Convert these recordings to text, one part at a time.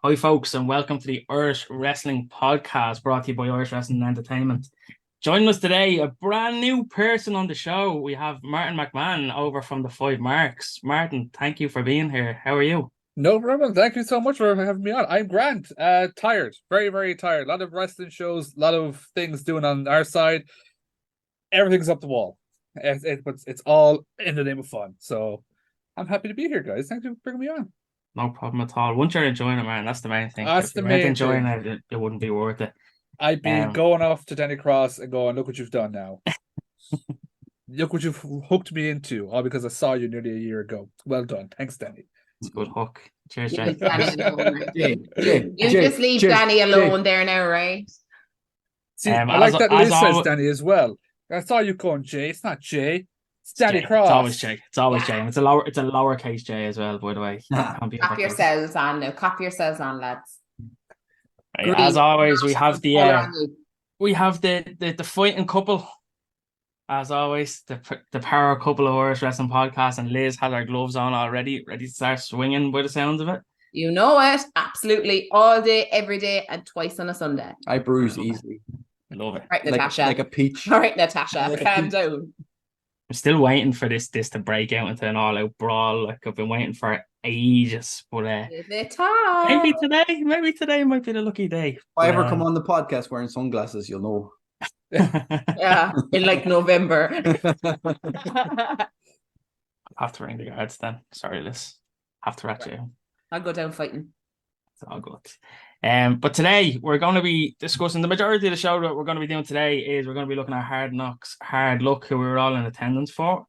Hi, folks, and welcome to the Irish Wrestling Podcast brought to you by Irish Wrestling Entertainment. Joining us today, a brand new person on the show. We have Martin McMahon over from the Five Marks. Martin, thank you for being here. How are you? No problem. Thank you so much for having me on. I'm grand. Tired. Very, very tired. A lot of wrestling shows, a lot of things doing on our side. Everything's up the wall. It's all in the name of fun. So I'm happy to be here, guys. Thank you for bringing me on. No problem at all. Once you're enjoying it, man, that's the main thing. That's If the you weren't main enjoying thing. it wouldn't be worth it. I'd be going off to Danny Cross and going, look what you've done now. Look what you've hooked me into, all because I saw you nearly a year ago. Well done. Thanks, Danny. It's a good hook. Cheers, You Jay. just leave Danny alone there now, right? See, I like that Liz says Danny as well. I saw you going Jay. It's not Jay. It's Danny Cross. It's always Jay. It's always Jay. And it's a lowercase J as well, by the way. Copy yourselves on now. Copy yourselves on, lads. Right, as always, we have the fighting couple. As always, the power couple of Irish Wrestling Podcast, and Liz has her gloves on already, ready to start swinging by the sounds of it. You know it, absolutely, all day, every day, and twice on a Sunday. I bruise easily. Love it. Right, Natasha. Like a peach. All right, Natasha, calm down. I'm still waiting for this to break out into an all-out brawl. Like, I've been waiting for ages, but maybe today might be the lucky day. If I ever come on the podcast wearing sunglasses, you'll know. Yeah, in like November. I'll have to ring the guards then. Sorry, Liz. Have to rat you. I'll go down fighting. It's all good. But today we're going to be discussing the majority of the show. That we're going to be doing today is we're going to be looking at Hard Knox, Hard Luck, who we were all in attendance for.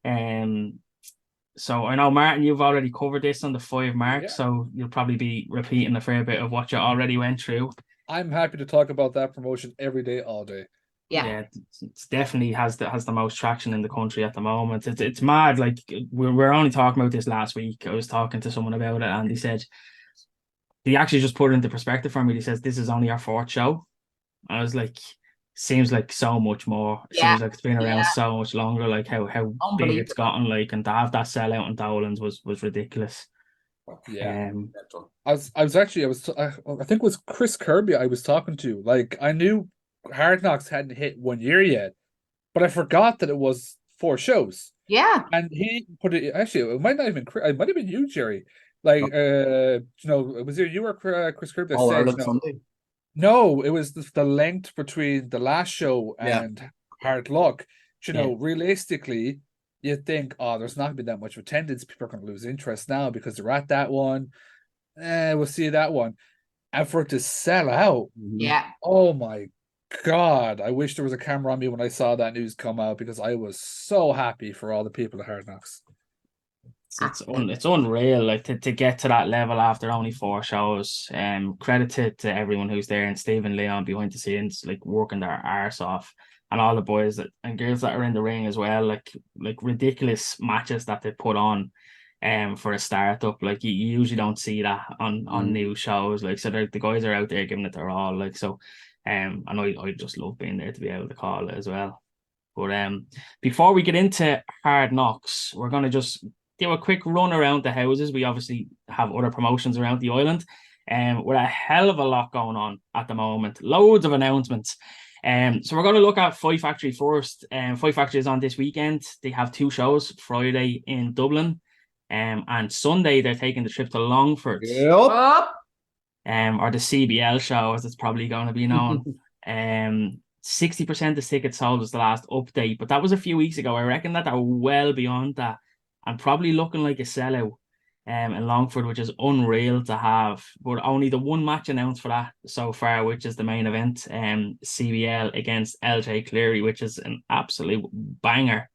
So I know, Martin, you've already covered this on the Five Marks, so you'll probably be repeating a fair bit of what you already went through. I'm happy to talk about that promotion every day, all day. Yeah, it's definitely has the most traction in the country at the moment. It's mad. Like we're only talking about this last week. I was talking to someone about it, and he actually just put it into perspective for me. He says this is only our fourth show. I was like, seems like so much more. Seems like it's been around so much longer. Like how big it's gotten. Like, and to have that sellout in Dolans was ridiculous. Yeah, I think it was Chris Kirby I was talking to. Like, I knew Hard Knocks hadn't hit 1 year yet, but I forgot that it was 4 shows. Yeah, and he put it. Actually, it might not have been. It might have been you, Jerry. Like, was it you or Chris Kirby that said Sunday? No, it was the length between the last show and Hard Luck. Realistically, you'd think, there's not been that much attendance. People are going to lose interest now because they're at that one. We'll see that one. And for it to sell out, oh my God, I wish there was a camera on me when I saw that news come out, because I was so happy for all the people at Hard Knocks. It's unreal, like to get to that level after only 4 shows. Credit to everyone who's there, and Stephen Leon behind the scenes, like working their arse off, and all the boys and girls that are in the ring as well. Like ridiculous matches that they put on, for a startup. Like you usually don't see that on new shows. Like, so the guys are out there giving it their all. Like, so, and I just love being there to be able to call it as well. But before we get into Hard Knocks, we're gonna just do a quick run around the houses. We obviously have other promotions around the island, with a hell of a lot going on at the moment. Loads of announcements. So we're going to look at Fight Factory first. Fight Factory is on this weekend. They have 2 shows, Friday in Dublin, and Sunday they're taking the trip to Longford. Or the CBL show, as it's probably going to be known. 60% of tickets sold was the last update, but that was a few weeks ago. I reckon that they're well beyond that, and probably looking like a sellout in Longford, which is unreal to have. But only the 1 match announced for that so far, which is the main event, CBL against LJ Cleary, which is an absolute banger.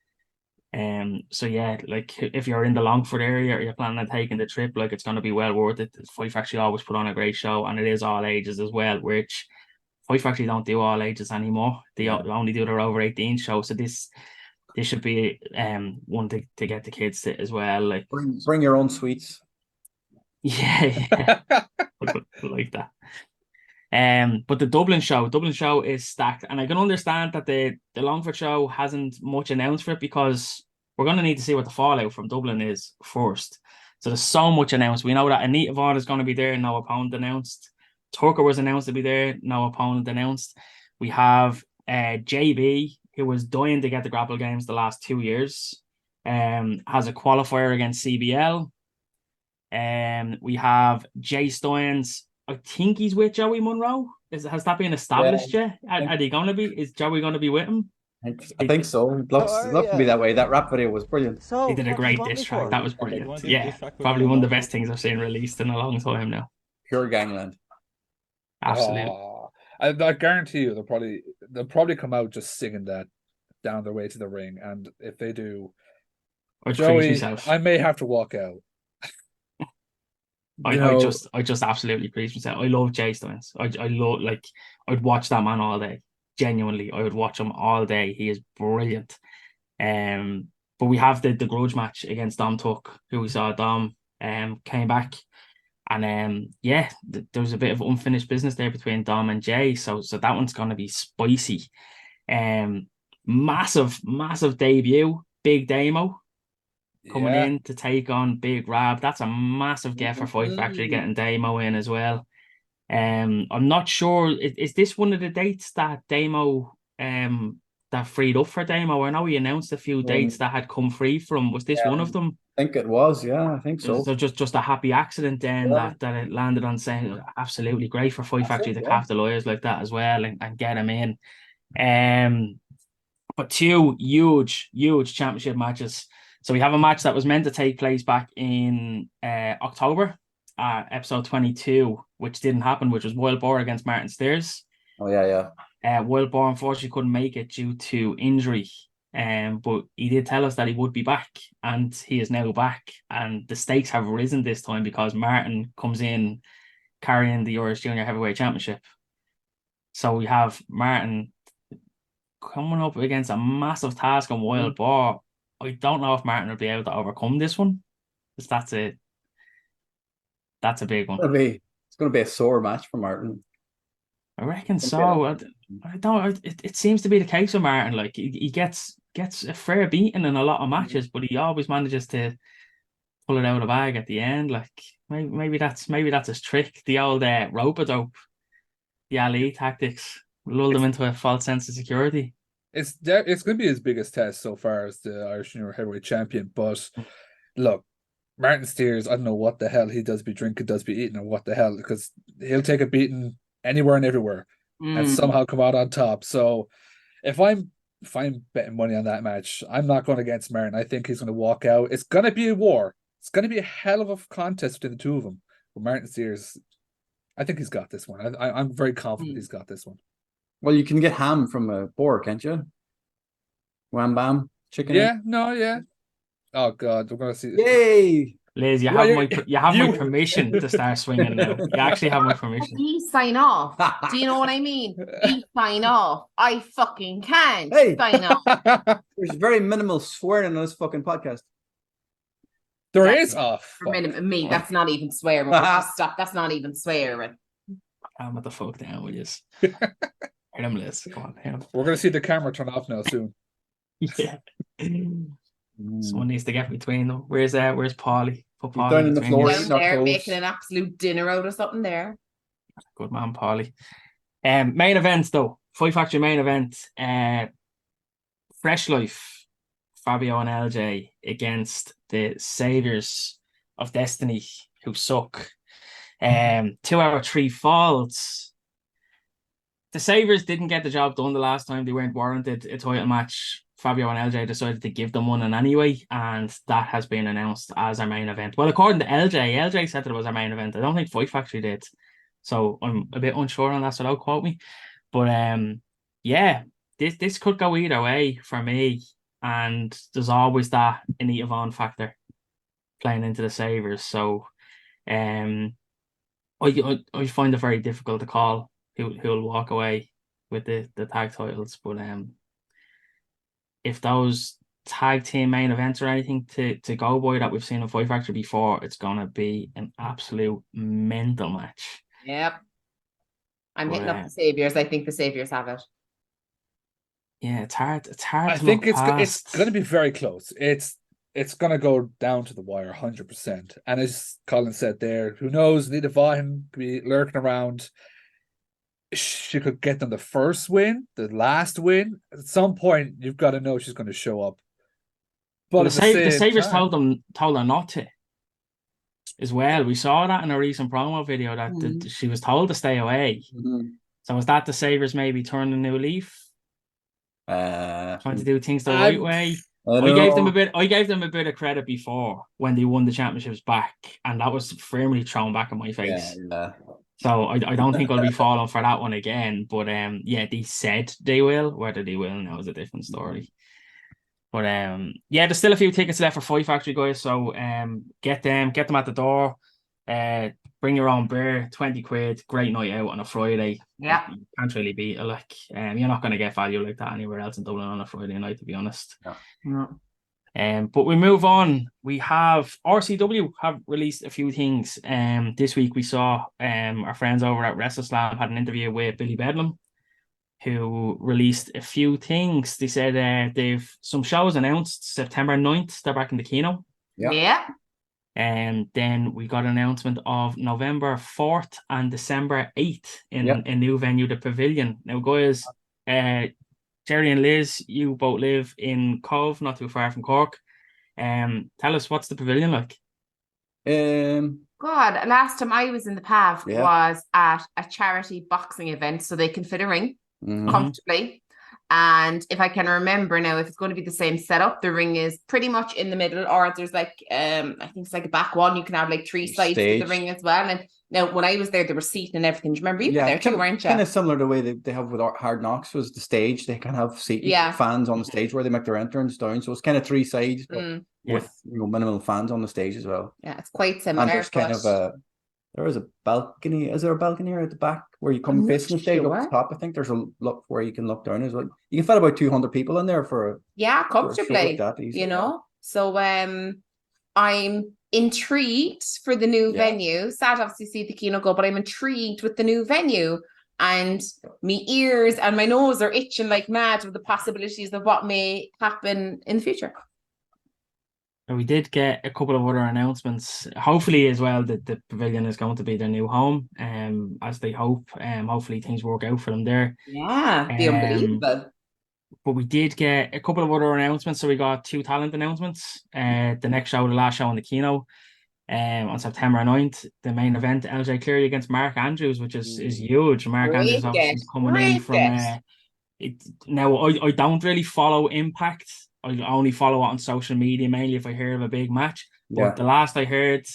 So yeah, like if you're in the Longford area or you're planning on taking the trip, like it's going to be well worth it. Fight Factory always put on a great show, and it is all ages as well, which Fight Factory don't do all ages anymore. They only do their over 18 show. So this should be one to get the kids to as well. Like, bring your own sweets. Yeah. Like that. But the Dublin show is stacked, and I can understand that the Longford show hasn't much announced for it, because we're going to need to see what the fallout from Dublin is first. So there's so much announced. We know that Anita Vaughn is going to be there, no opponent announced. Tucker was announced to be there, no opponent announced. We have JB, who was dying to get the grapple games the last 2 years, has a qualifier against CBL. We have Jay Stoynes. I think he's with Joey Monroe. Has that been established yet? Are they going to be? Is Joey going to be with him? I think so. Love to be that way. That rap video was brilliant. He did a great diss track. That was brilliant. Yeah, probably one of the best things I've seen released in a long time now. Pure gangland. Absolutely. I guarantee you they'll probably come out just singing that down their way to the ring, and if they do, Joey, I may have to walk out. I just absolutely preach myself. I love Jay Stoynes. I love, like, I'd watch that man all day. Genuinely, I would watch him all day. He is brilliant. But we have the grudge match against Dom Tuck, who we saw Dom came back. And there was a bit of unfinished business there between Dom and Jay. So that one's gonna be spicy. Massive debut, Big Damo coming in to take on Big Rab. That's a massive get for Fight Factory, getting Damo in as well. I'm not sure, is this one of the dates that Damo that freed up for Damo? I know he announced a few dates that had come free from. Was this one of them? I think it was, I think so. So just a happy accident then that it landed on saying absolutely great for Fight Factory to cap the lawyers like that as well and get him in. But two huge championship matches. So we have a match that was meant to take place back in October, episode 22, which didn't happen, which was Wild Boar against Martin Steers. Oh, yeah. Wild Boar unfortunately couldn't make it due to injury. But he did tell us that he would be back, and he is now back. And the stakes have risen this time because Martin comes in carrying the Irish Junior Heavyweight Championship. So we have Martin coming up against a massive task on Wild Boar. I don't know if Martin will be able to overcome this one, because that's a big one. It's going to be a sore match for Martin. I reckon so. I don't. It seems to be the case with Martin. Like he gets a fair beating in a lot of matches, but he always manages to pull it out of the bag at the end. Like maybe that's his trick. The old rope-a-dope, the Ali tactics, lull them into a false sense of security. It's going to be his biggest test so far as the Irish Junior Heavyweight Champion. But look, Martin Steers, I don't know what the hell he does be drinking, does be eating, or what the hell, because he'll take a beating anywhere and everywhere and somehow come out on top. So if I'm betting money on that match, I'm not going against Martin. I think he's going to walk out. It's going to be a war. It's going to be a hell of a contest between the two of them. But Martin Steers, I think he's got this one. I'm very confident he's got this one. Well, you can get ham from a boar, can't you? Wham bam chicken. Yeah, no, yeah. Oh God, we're gonna see. Yay, Liz, you have my permission to start swinging now. You actually have my permission. Please sign off. Do you know what I mean? Please sign off. I fucking can't sign off. There's very minimal swearing on this fucking podcast. There is off. For me, that's not even swearing. Stop. That's not even swearing. I'm what the fuck down with this. Hit him, Liz. Come on, hit him. We're gonna see the camera turn off now soon. Yeah. Someone needs to get between them. Where's Paulie? Put Paulie down in the floor, down there making an absolute dinner out of something there. Good man, Paulie. Main events though. Fight Factory main event. Fresh Life, Fabio and LJ against the Saviors of Destiny, who suck. 2 out of 3 falls. The Saviors didn't get the job done the last time. They weren't warranted a title match. Fabio and LJ decided to give them one in anyway, and that has been announced as our main event. Well, according to LJ said that it was our main event. I don't think Fight Factory did, so I'm a bit unsure on that, so don't quote me. But this could go either way for me, and there's always that Anita Vaughn factor playing into the Saviors. So I find it very difficult to call who'll walk away with the tag titles, but if those tag team main events or anything to go by that we've seen in Fight Factory before, it's gonna be an absolute mental match. Yep. I'm hitting up the Saviors. I think the Saviors have it. Yeah, it's hard. It's hard. I think it's going to be very close. It's it's going to go down to the wire 100%. And as Colin said there, who knows, Nita Vaughn could be lurking around. She could get them the first win, the last win. At some point, you've got to know she's going to show up. But the Sabres told her not to as well. We saw that in a recent promo video that she was told to stay away. So was that the Sabres maybe turning a new leaf? Trying to do things the right way? I gave them a bit of credit before when they won the championships back, and that was firmly thrown back in my face. Yeah. So I don't think I'll be falling for that one again. But they said they will. Whether they will now is a different story. But there's still a few tickets left for Fight Factory, guys. So get them at the door. Bring your own beer, 20 quid, great night out on a Friday. Yeah. You can't really beat it. Like, you're not going to get value like that anywhere else in Dublin on a Friday night, to be honest. No. But we move on. We have RCW have released a few things. This week we saw our friends over at Wrestlerama had an interview with Billy Bedlam, who released a few things. They said they've some shows announced. September 9th, they're back in the Kino. Yeah. And then we got an announcement of November 4th and December 8th in a new venue, the Pavilion. Now, guys, Jerry and Liz, you both live in Cove, not too far from Cork. Tell us, what's the Pavilion like? God, last time I was in the Pav was at a charity boxing event, so they can fit a ring comfortably. And if I can remember now, if it's going to be the same setup, the ring is pretty much in the middle, or there's like I think it's like a back one. You can have like 3 sides to the ring as well. And now when I was there were seating and everything. Do you remember you were there too, weren't you? Kind of similar to the way they have with Hard Knocks was the stage. They can have seating fans on the stage where they make their entrance down. So it's kind of 3 sides, but with minimal fans on the stage as well. Yeah, it's quite similar. And there's kind of there is a balcony. Is there a balcony here at the back where you come facing the stage up the top? I think there's a look where you can look down as well. You can fit about 200 people in there for comfortably. For like that, So I'm intrigued for the new venue. Sad obviously see the Kino go, but I'm intrigued with the new venue. And my ears and my nose are itching like mad with the possibilities of what may happen in the future. We did get a couple of other announcements. Hopefully as well that the Pavilion is going to be their new home, as they hope. Hopefully things work out for them there. Yeah, be unbelievable. But we did get a couple of other announcements. So we got 2 talent announcements. The next show, the last show on the Kino, on September 9th. The main event, LJ Cleary against Mark Andrews, which is huge. Mark Andrews obviously coming in from now I don't really follow Impact. I only follow it on social media, mainly if I hear of a big match. But the last I heard,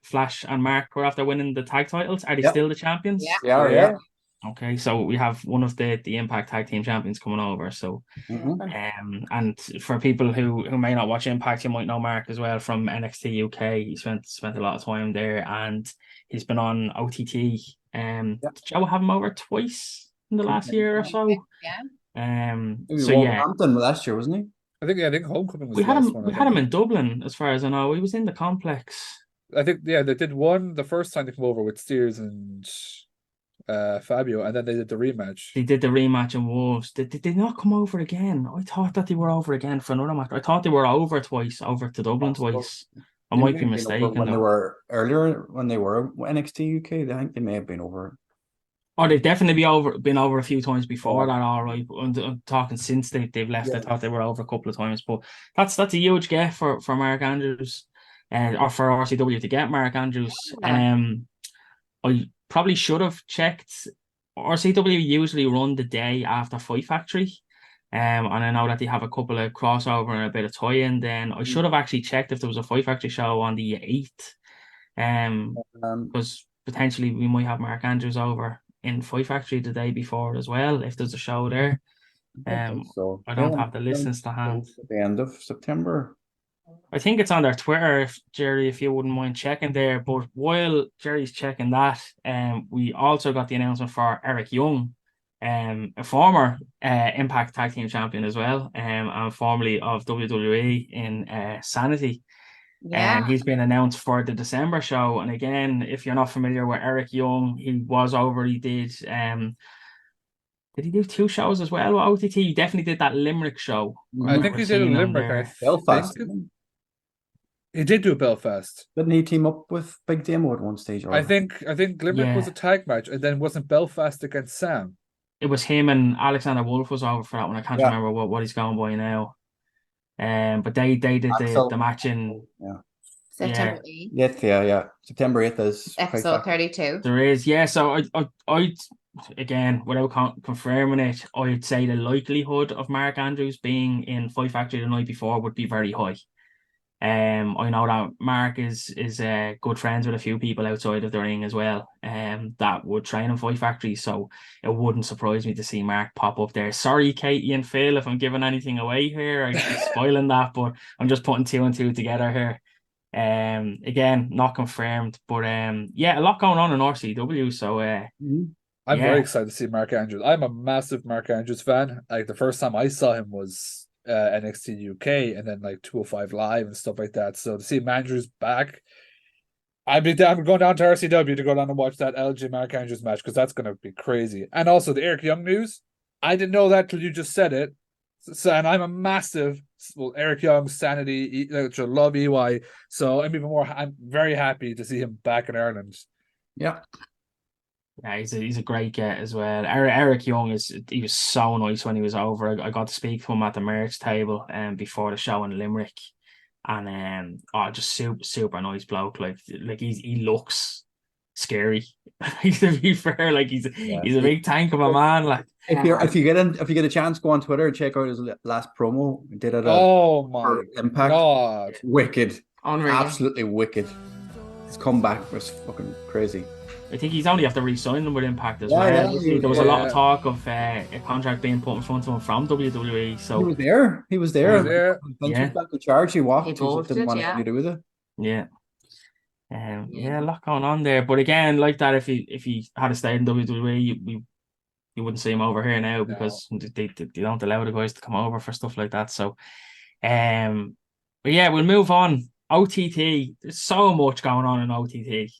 Flash and Mark were after winning the tag titles. Are they still the champions? Yeah. Okay, so we have one of the Impact Tag Team Champions coming over. So, and for people who may not watch Impact, you might know Mark as well from NXT UK. He spent a lot of time there, and he's been on OTT. Did Joe have him over twice in the last year or so? Wolverhampton last year, wasn't he? I think Homecoming was. We had him in Dublin, as far as I know. He was in the complex. I think they did one the first time they came over with Steers and Fabio, and then they did the rematch. They did the rematch in Wolves. Did they not come over again? I thought that they were over again for another match. I thought they were over twice, over to Dublin twice. I might be mistaken. When they were earlier, when they were NXT UK, I think they may have been over. Oh, they've definitely been over a few times before that, all right. I'm talking since they've left. I thought they were over a couple of times, but that's a huge get for Mark Andrews, or for RCW to get Mark Andrews. I probably should have checked. RCW usually run the day after Fight Factory, and I know that they have a couple of crossover and a bit of tie-in. Then I should have actually checked if there was a Fight Factory show on the 8th, because potentially we might have Mark Andrews over in Fight Factory the day before as well, if there's a show there. I don't have the listings to hand. At the end of September. I think it's on their Twitter, Jerry, if you wouldn't mind checking there. But while Jerry's checking that, we also got the announcement for Eric Young, a former Impact Tag Team Champion as well, and formerly of WWE in Sanity. And he's been announced for the December show. And again, if you're not familiar with Eric Young, he was over. He did he do 2 shows as well with OTT? He definitely did that Limerick show. I think he did a Limerick. Belfast. He did do Belfast. Didn't he team up with Big Damo at one stage? Or... I think Limerick was a tag match, and then wasn't Belfast against Sam? It was him and Alexander Wolf was over for that one. I can't remember what he's going by now. But they did the match in September 8th. Yeah. September 8th is episode 32. There is, yeah. So I again, without confirming it, I'd say the likelihood of Mark Andrews being in Fight Factory the night before would be very high. I know that Mark is good friends with a few people outside of the ring as well, that would train in Fight Factory, so it wouldn't surprise me to see Mark pop up there. Sorry, Katie and Phil, if I'm giving anything away here, I'm spoiling that, but I'm just putting 2 and 2 together here. Again, not confirmed, but a lot going on in RCW, so I'm very excited to see Mark Andrews. I'm a massive Mark Andrews fan. Like, the first time I saw him was NXT UK, and then like 205 Live and stuff like that. So to see Andrews back, I'm going down to RCW to go down and watch that LJ Mark Andrews match, because that's going to be crazy. And also the Eric Young news, I didn't know that till you just said it. So, and I'm a massive Eric Young Sanity, love EY. So I'm very happy to see him back in Ireland. Yeah. Yeah, he's a great get as well. Eric Young he was so nice when he was over. I got to speak to him at the merch table before the show in Limerick, and just super nice bloke. Like he looks scary. To be fair, like he's a big tank of a man. Like if you get a chance, go on Twitter and check out his last promo. He did it. Oh my Impact. God, wicked, unreal. Absolutely wicked. His comeback was fucking crazy. I think he's only have to re-sign them with Impact as well. There was a lot of talk of a contract being put in front of him from WWE. So he was there. He was back in charge. He walked. He didn't want anything to do with it. Yeah. A lot going on there. But again, like that, if he had stayed in WWE, you wouldn't see him over here now, because they don't allow the guys to come over for stuff like that. So, but yeah, we'll move on. OTT, there's so much going on in OTT.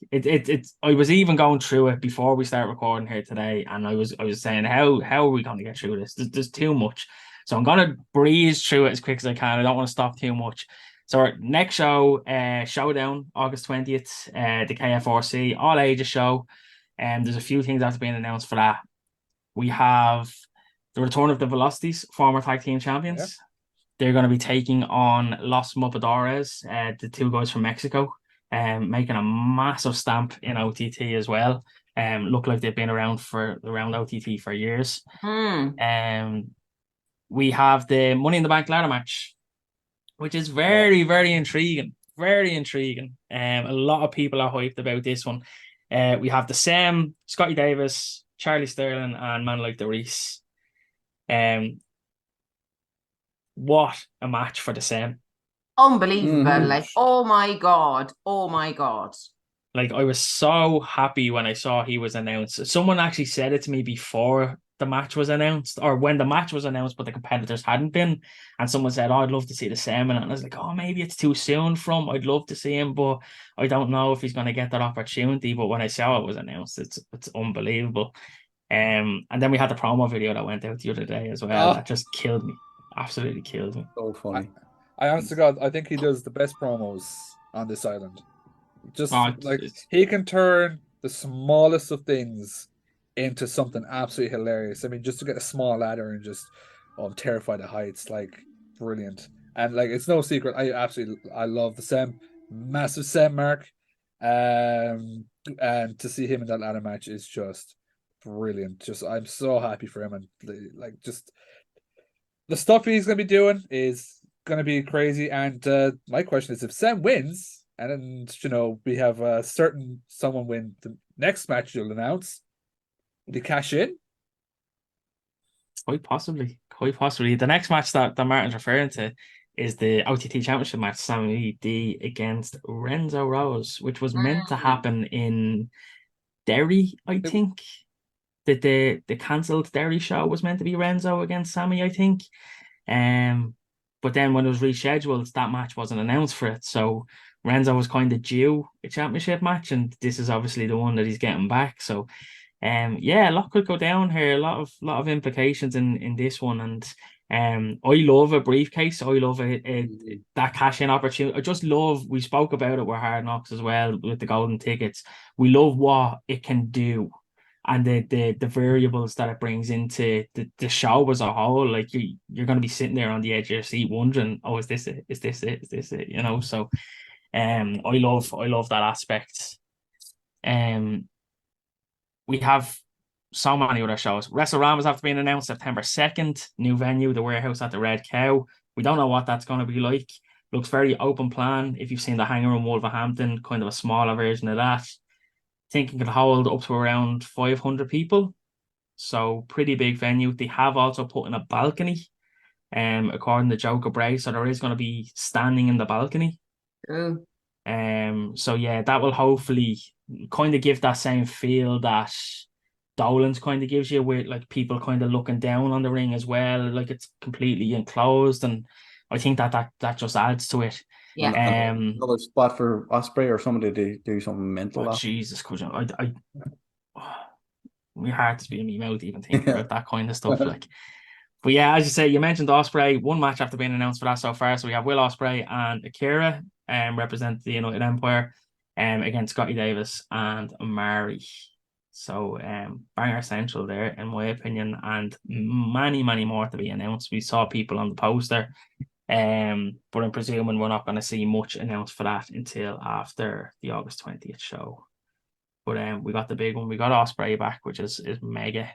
I was even going through it before we start recording here today, and I was saying how are we going to get through this? There's too much, so I'm gonna breeze through it as quick as I can. I don't want to stop too much. So our next show, Showdown, August 20th, the KRFC all ages show, and there's a few things that have been announced for that. We have the return of the Velocities, former tag team champions. Yeah. They're going to be taking on Los Mopadores, the two guys from Mexico, making a massive stamp in OTT as well. Look like they've been around OTT for years. We have the Money in the Bank ladder match, which is very, very intriguing. Very intriguing. A lot of people are hyped about this one. We have the Sam, Scotty Davis, Charlie Sterling, and man like the Reese. What a match for the Sam. Unbelievable. Like, oh my God. Like, I was so happy when I saw he was announced. Someone actually said it to me before the match was announced, or when the match was announced, but the competitors hadn't been. And someone said, I'd love to see the Sam in it. And I was like, maybe it's too soon I'd love to see him, but I don't know if he's going to get that opportunity. But when I saw it was announced, it's unbelievable. And then we had the promo video that went out the other day as well. That just killed me. Absolutely killed me. So funny. I honest to God, I think he does the best promos on this island. He can turn the smallest of things into something absolutely hilarious. I mean, just to get a small ladder and just terrified of heights, like, brilliant. And like, it's no secret, I love the Sam, massive Sam Mark, and to see him in that ladder match is just brilliant. I'm so happy for him, and like, just the stuff he's going to be doing is going to be crazy. And my question is, if Sam wins, and we have someone win the next match you'll announce, will he cash in? Quite possibly. The next match that Martin's referring to is the OTT Championship match, Sammy D against Renzo Rose, which was meant to happen in Derry, I think. The cancelled Derry show was meant to be Renzo against Sammy, I think. But then when it was rescheduled, that match wasn't announced for it. So Renzo was kind of due a championship match, and this is obviously the one that he's getting back. So a lot could go down here. A lot of implications in this one. And I love a briefcase. I love that cash in opportunity. I just love. We spoke about it with Hard Knocks as well with the golden tickets. We love what it can do, and the variables that it brings into the show as a whole. Like you're going to be sitting there on the edge of your seat wondering, oh, is this it? Is this it? Is this it? You know. So, I love that aspect. We have so many other shows. Wrestlerama's after being announced September 2nd. New venue, the Warehouse at the Red Cow. We don't know what that's going to be like. Looks very open plan. If you've seen the hangar in Wolverhampton, kind of a smaller version of that. Think it can hold up to around 500 people. So pretty big venue. They have also put in a balcony, according to Joker Bray. So there is going to be standing in the balcony. So yeah, that will hopefully kind of give that same feel that Dolans kind of gives you, with like people kind of looking down on the ring as well, like it's completely enclosed, and I think that just adds to it. Yeah. Another spot for Osprey or somebody to do something mental. Jesus, my heart's being in my mouth even thinking about that kind of stuff. Like, but yeah, as you say, you mentioned Osprey. One match after being announced for that so far. So we have Will Ospreay and Akira, represent the United Empire, against Scotty Davis and Mari. So banger central there, in my opinion, and many more to be announced. We saw people on the poster, but I'm presuming we're not going to see much announced for that until after the August 20th show. But we got the big one. We got Osprey back, which is mega.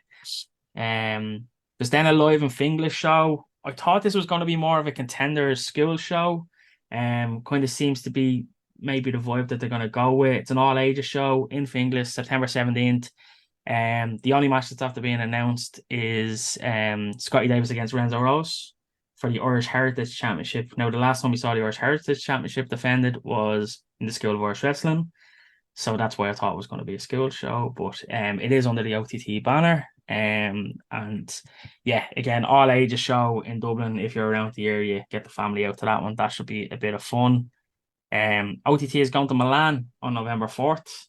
There's then a live and Finglas show. I thought this was going to be more of a contenders skill show. Kind of seems to be maybe the vibe that they're going to go with. It's an all ages show in Finglas, September 17th. The only match that's after being announced is Scotty Davis against Renzo Rose for the Irish Heritage Championship. Now, the last time we saw the Irish Heritage Championship defended was in the School of Irish Wrestling. So that's why I thought it was going to be a school show. But it is under the OTT banner. And yeah, again, all ages show in Dublin. If you're around the area, get the family out to that one. That should be a bit of fun. OTT is going to Milan on November 4th,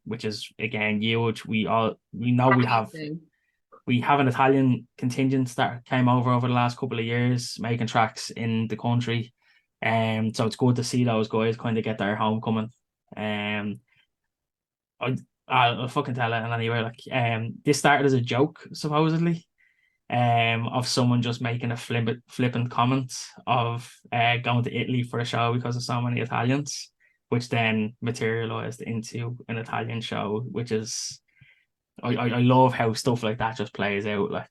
which is again huge. We know we have an Italian contingent that came over the last couple of years, making tracks in the country. So it's good to see those guys kind of get their homecoming. I'll fucking tell it. And anyway, like this started as a joke, supposedly, of someone just making a flippant comment of going to Italy for a show because of so many Italians, which then materialized into an Italian show, which is I love how stuff like that just plays out. Like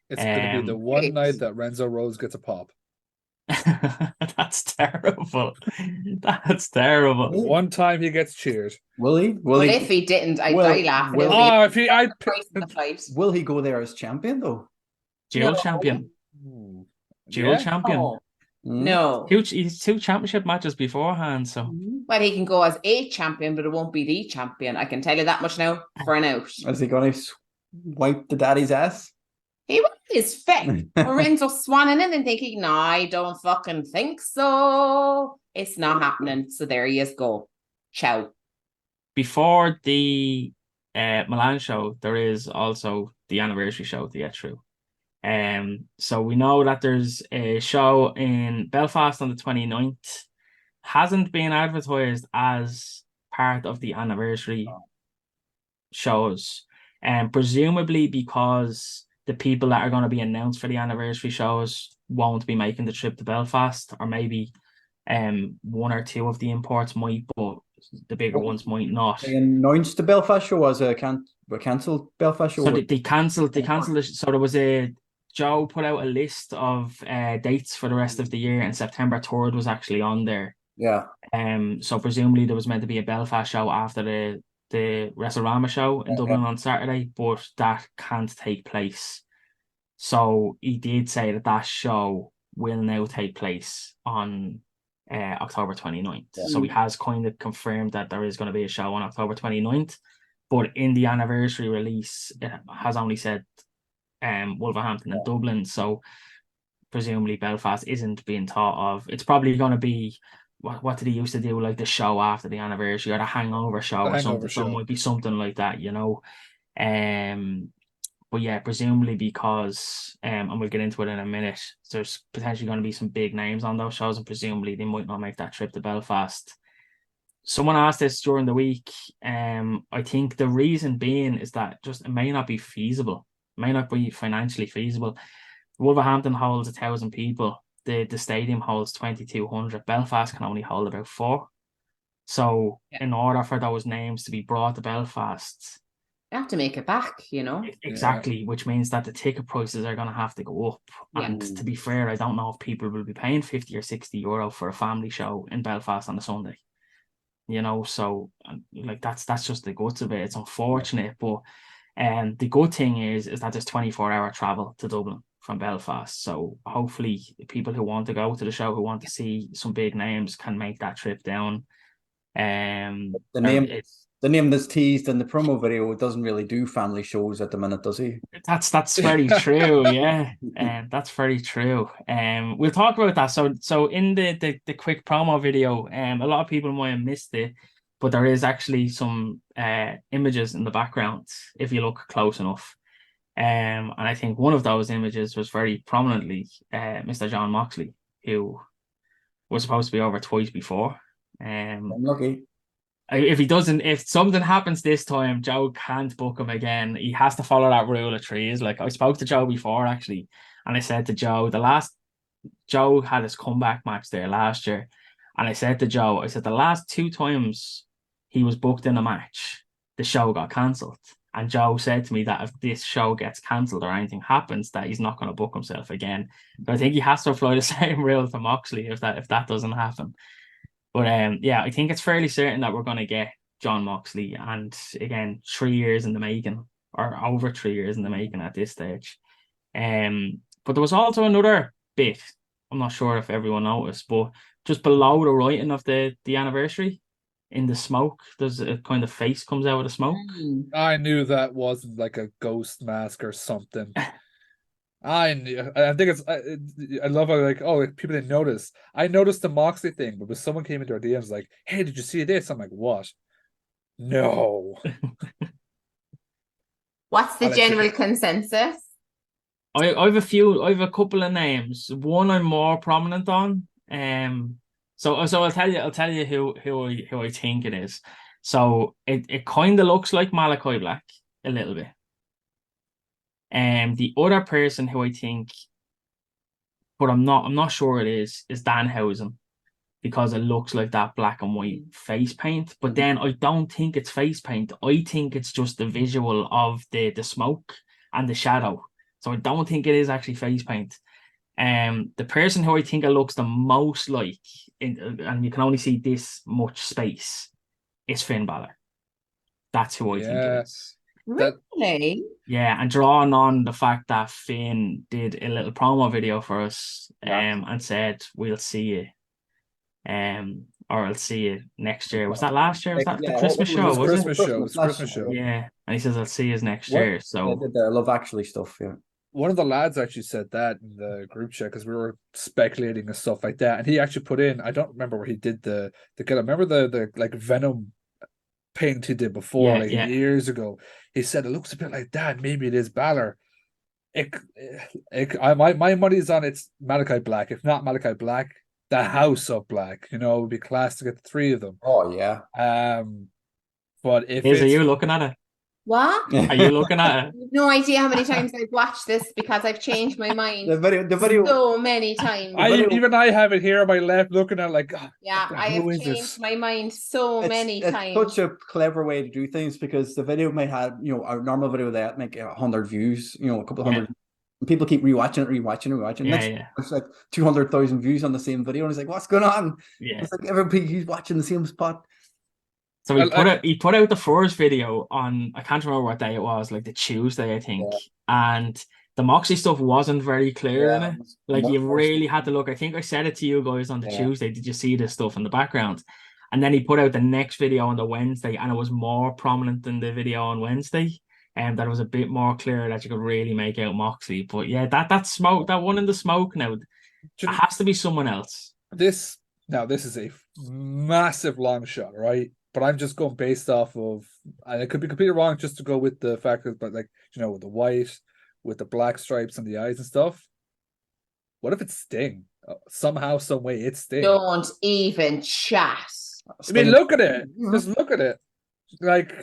it's gonna be the one night that Renzo Rose gets a pop. That's terrible. That's terrible. One time he gets cheered. Will he? If he didn't, I'd laugh. Will he go there as champion though? Dual champion. Dual champion. Oh. No. He's two championship matches beforehand, so. Well, he can go as a champion, but it won't be the champion. I can tell you that much now for an out. Is he going to wipe the daddy's ass? He is fit. Lorenzo swanning in and thinking, no, I don't fucking think so. It's not happening. So there you go. Ciao. Before the Milan show, there is also the anniversary show to get through. So we know that there's a show in Belfast on the 29th. Hasn't been advertised as part of the anniversary shows. And presumably because the people that are going to be announced for the anniversary shows won't be making the trip to Belfast, or maybe one or two of the imports might, but the bigger ones might not. They announced the Belfast show as a cancelled Belfast show. So they cancelled it. So there was Joe put out a list of dates for the rest of the year, and September 3rd was actually on there. Yeah. So presumably there was meant to be a Belfast show after the Wrestlerama show in Dublin on Saturday, but that can't take place. So he did say that show will now take place on October 29th. Yeah. So he has kind of confirmed that there is going to be a show on October 29th, but in the anniversary release, it has only said Wolverhampton and Dublin. So presumably Belfast isn't being thought of. It's probably going to be what did he used to do, like the show after the anniversary, or the hangover show or something. So it might be something like that, you know. But yeah, presumably because, and we'll get into it in a minute, there's potentially going to be some big names on those shows, and presumably they might not make that trip to Belfast. Someone asked this during the week. I think the reason being is that just it may not be feasible, may not be financially feasible. Wolverhampton holds 1,000 people. The stadium holds 2,200. Belfast can only hold about 4. So in order for those names to be brought to Belfast, you have to make it back, Exactly, which means that the ticket prices are going to have to go up. And to be fair, I don't know if people will be paying 50 or 60 euro for a family show in Belfast on a Sunday. So like that's just the guts of it. It's unfortunate, but the good thing is that there's 24-hour travel to Dublin from Belfast. So hopefully people who want to go to the show, who want to see some big names, can make that trip down. The name that's teased in the promo video doesn't really do family shows at the minute, does he? That's very true, yeah. That's very true. We'll talk about that. So in the quick promo video, a lot of people might have missed it, but there is actually some images in the background if you look close enough. And I think one of those images was very prominently Mr. John Moxley, who was supposed to be over twice before. I'm lucky. If something happens this time, Joe can't book him again. He has to follow that rule of 3. Like, I spoke to Joe before, actually, and I said to Joe, Joe had his comeback match there last year, and I said to Joe, I said the last 2 times he was booked in a match, the show got cancelled. And Joe said to me that if this show gets cancelled or anything happens, that he's not going to book himself again. But I think he has to apply the same rule to Moxley if that doesn't happen. But I think it's fairly certain that we're going to get John Moxley, and again, 3 years in the making, or over 3 years in the making at this stage. But there was also another bit, I'm not sure if everyone noticed, but just below the writing of the anniversary, in the smoke, there's a kind of face comes out of the smoke. I knew that wasn't like a ghost mask or something. I think it's. I love how people didn't notice. I noticed the Moxley thing, but when someone came into our DMs like, "Hey, did you see this?" I'm like, "What? No." What's the general consensus? I have a couple of names. One I'm more prominent on. So I'll tell you who I think it is. So it kind of looks like Malachi Black a little bit. The other person who I think, but I'm not sure it is Danhausen, because it looks like that black and white face paint. But then I don't think it's face paint. I think it's just the visual of the smoke and the shadow. So I don't think it is actually face paint. The person who I think it looks the most like, and you can only see this much space, is Finn Balor. That's who I think it is. Really? Yeah, and drawing on the fact that Finn did a little promo video for us, and said we'll see you, or I'll see you next year. Was that last year? Was that the Christmas show? It was Christmas show. Yeah, and he says I'll see you next year. So the Love Actually stuff. Yeah, one of the lads actually said that in the group chat because we were speculating and stuff like that, and he actually put in. I don't remember where he did the remember the like Venom paint he did before years ago. He said it looks a bit like that. Maybe it is Balor. My money's on it's Malachi Black. If not Malachi Black, the House of Black. It would be class to get the 3 of them. Oh yeah. But if are you looking at it? What? Are you looking at it? No idea how many times I've watched this because I've changed my mind. The video so many times. I have it here on my left looking at it like, I have changed my mind many times. It's such a clever way to do things because the video may have, a normal video that make 100 views, a couple of hundred. And people keep rewatching it. It's like 200,000 views on the same video, and it's like, what's going on? Yeah. It's like everybody's watching the same spot. So he put out the first video on, I can't remember what day it was, like the Tuesday, I think. Yeah. And the Moxley stuff wasn't very clear in it. Like you really had to look. I think I said it to you guys on the Tuesday. Did you see this stuff in the background? And then he put out the next video on the Wednesday, and it was more prominent than the video on Wednesday. And that was a bit more clear that you could really make out Moxley. But yeah, that smoke, that one in the smoke now, it has to be someone else. This is a massive long shot, right? but I'm just going based off of, and it could be completely wrong just to go with the fact that, but like, with the white, with the black stripes on the eyes and stuff. What if it's Sting? Somehow, some way, it's Sting. Don't even chat. I mean, look at it. Just look at it. Like,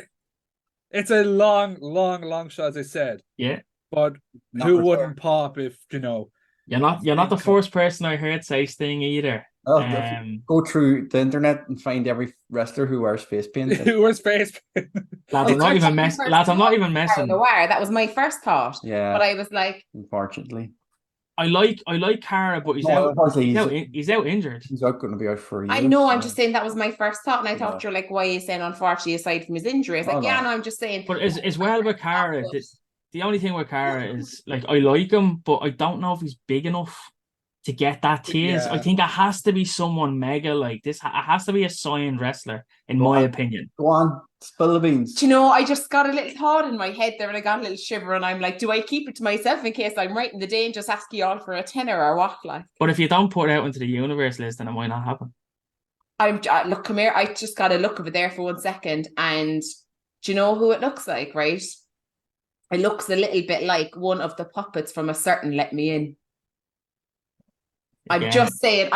it's a long shot, as I said. Yeah. But who wouldn't pop if, You're not the first person I heard say Sting either. Go through the internet and find every wrestler who wears face paint. Who wears face paint? Lads, I'm not even messing. That was my first thought. Yeah. But I was like, unfortunately. I like Cara, but he's out injured. He's out going to be out for a year. I know, I'm just saying that was my first thought, and I thought you're like, why are you saying unfortunately aside from his injury? I was like, I'm just saying. But as well with Cara, the only thing with Cara is like I like him, but I don't know if he's big enough to get that tease. I think it has to be someone mega like this. It has to be a signed wrestler, in my opinion. Go on, spill the beans. Do you know, I just got a little thought in my head there and I got a little shiver and I'm like, do I keep it to myself in case I'm right in the day and just ask you all for a tenner or what? Like, but if you don't put it out into the universe list, then it might not happen. Look, come here. I just got a look of it there for 1 second, and do you know who it looks like, right? It looks a little bit like one of the puppets from a certain Let Me In. I'm just saying,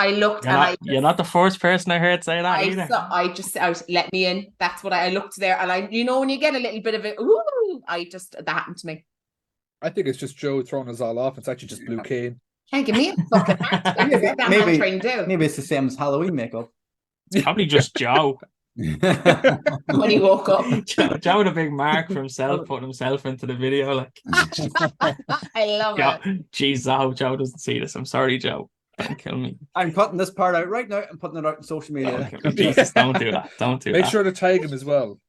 you're not the first person I heard say that either. I Let Me In. That's what I looked there, and when you get a little bit of it, that happened to me. I think it's just Joe throwing us all off. It's actually just Blue Cane. Hey, give me a fucking heart. Maybe it's the same as Halloween makeup. It's probably just Joe. When he woke up, Joe had a big mark for himself, putting himself into the video. Like, I love it. Jeez, I hope Joe doesn't see this. I'm sorry, Joe. Don't kill me. I'm cutting this part out right now and putting it out on social media. Jesus, don't do that. Don't do that. Make sure to tag him as well.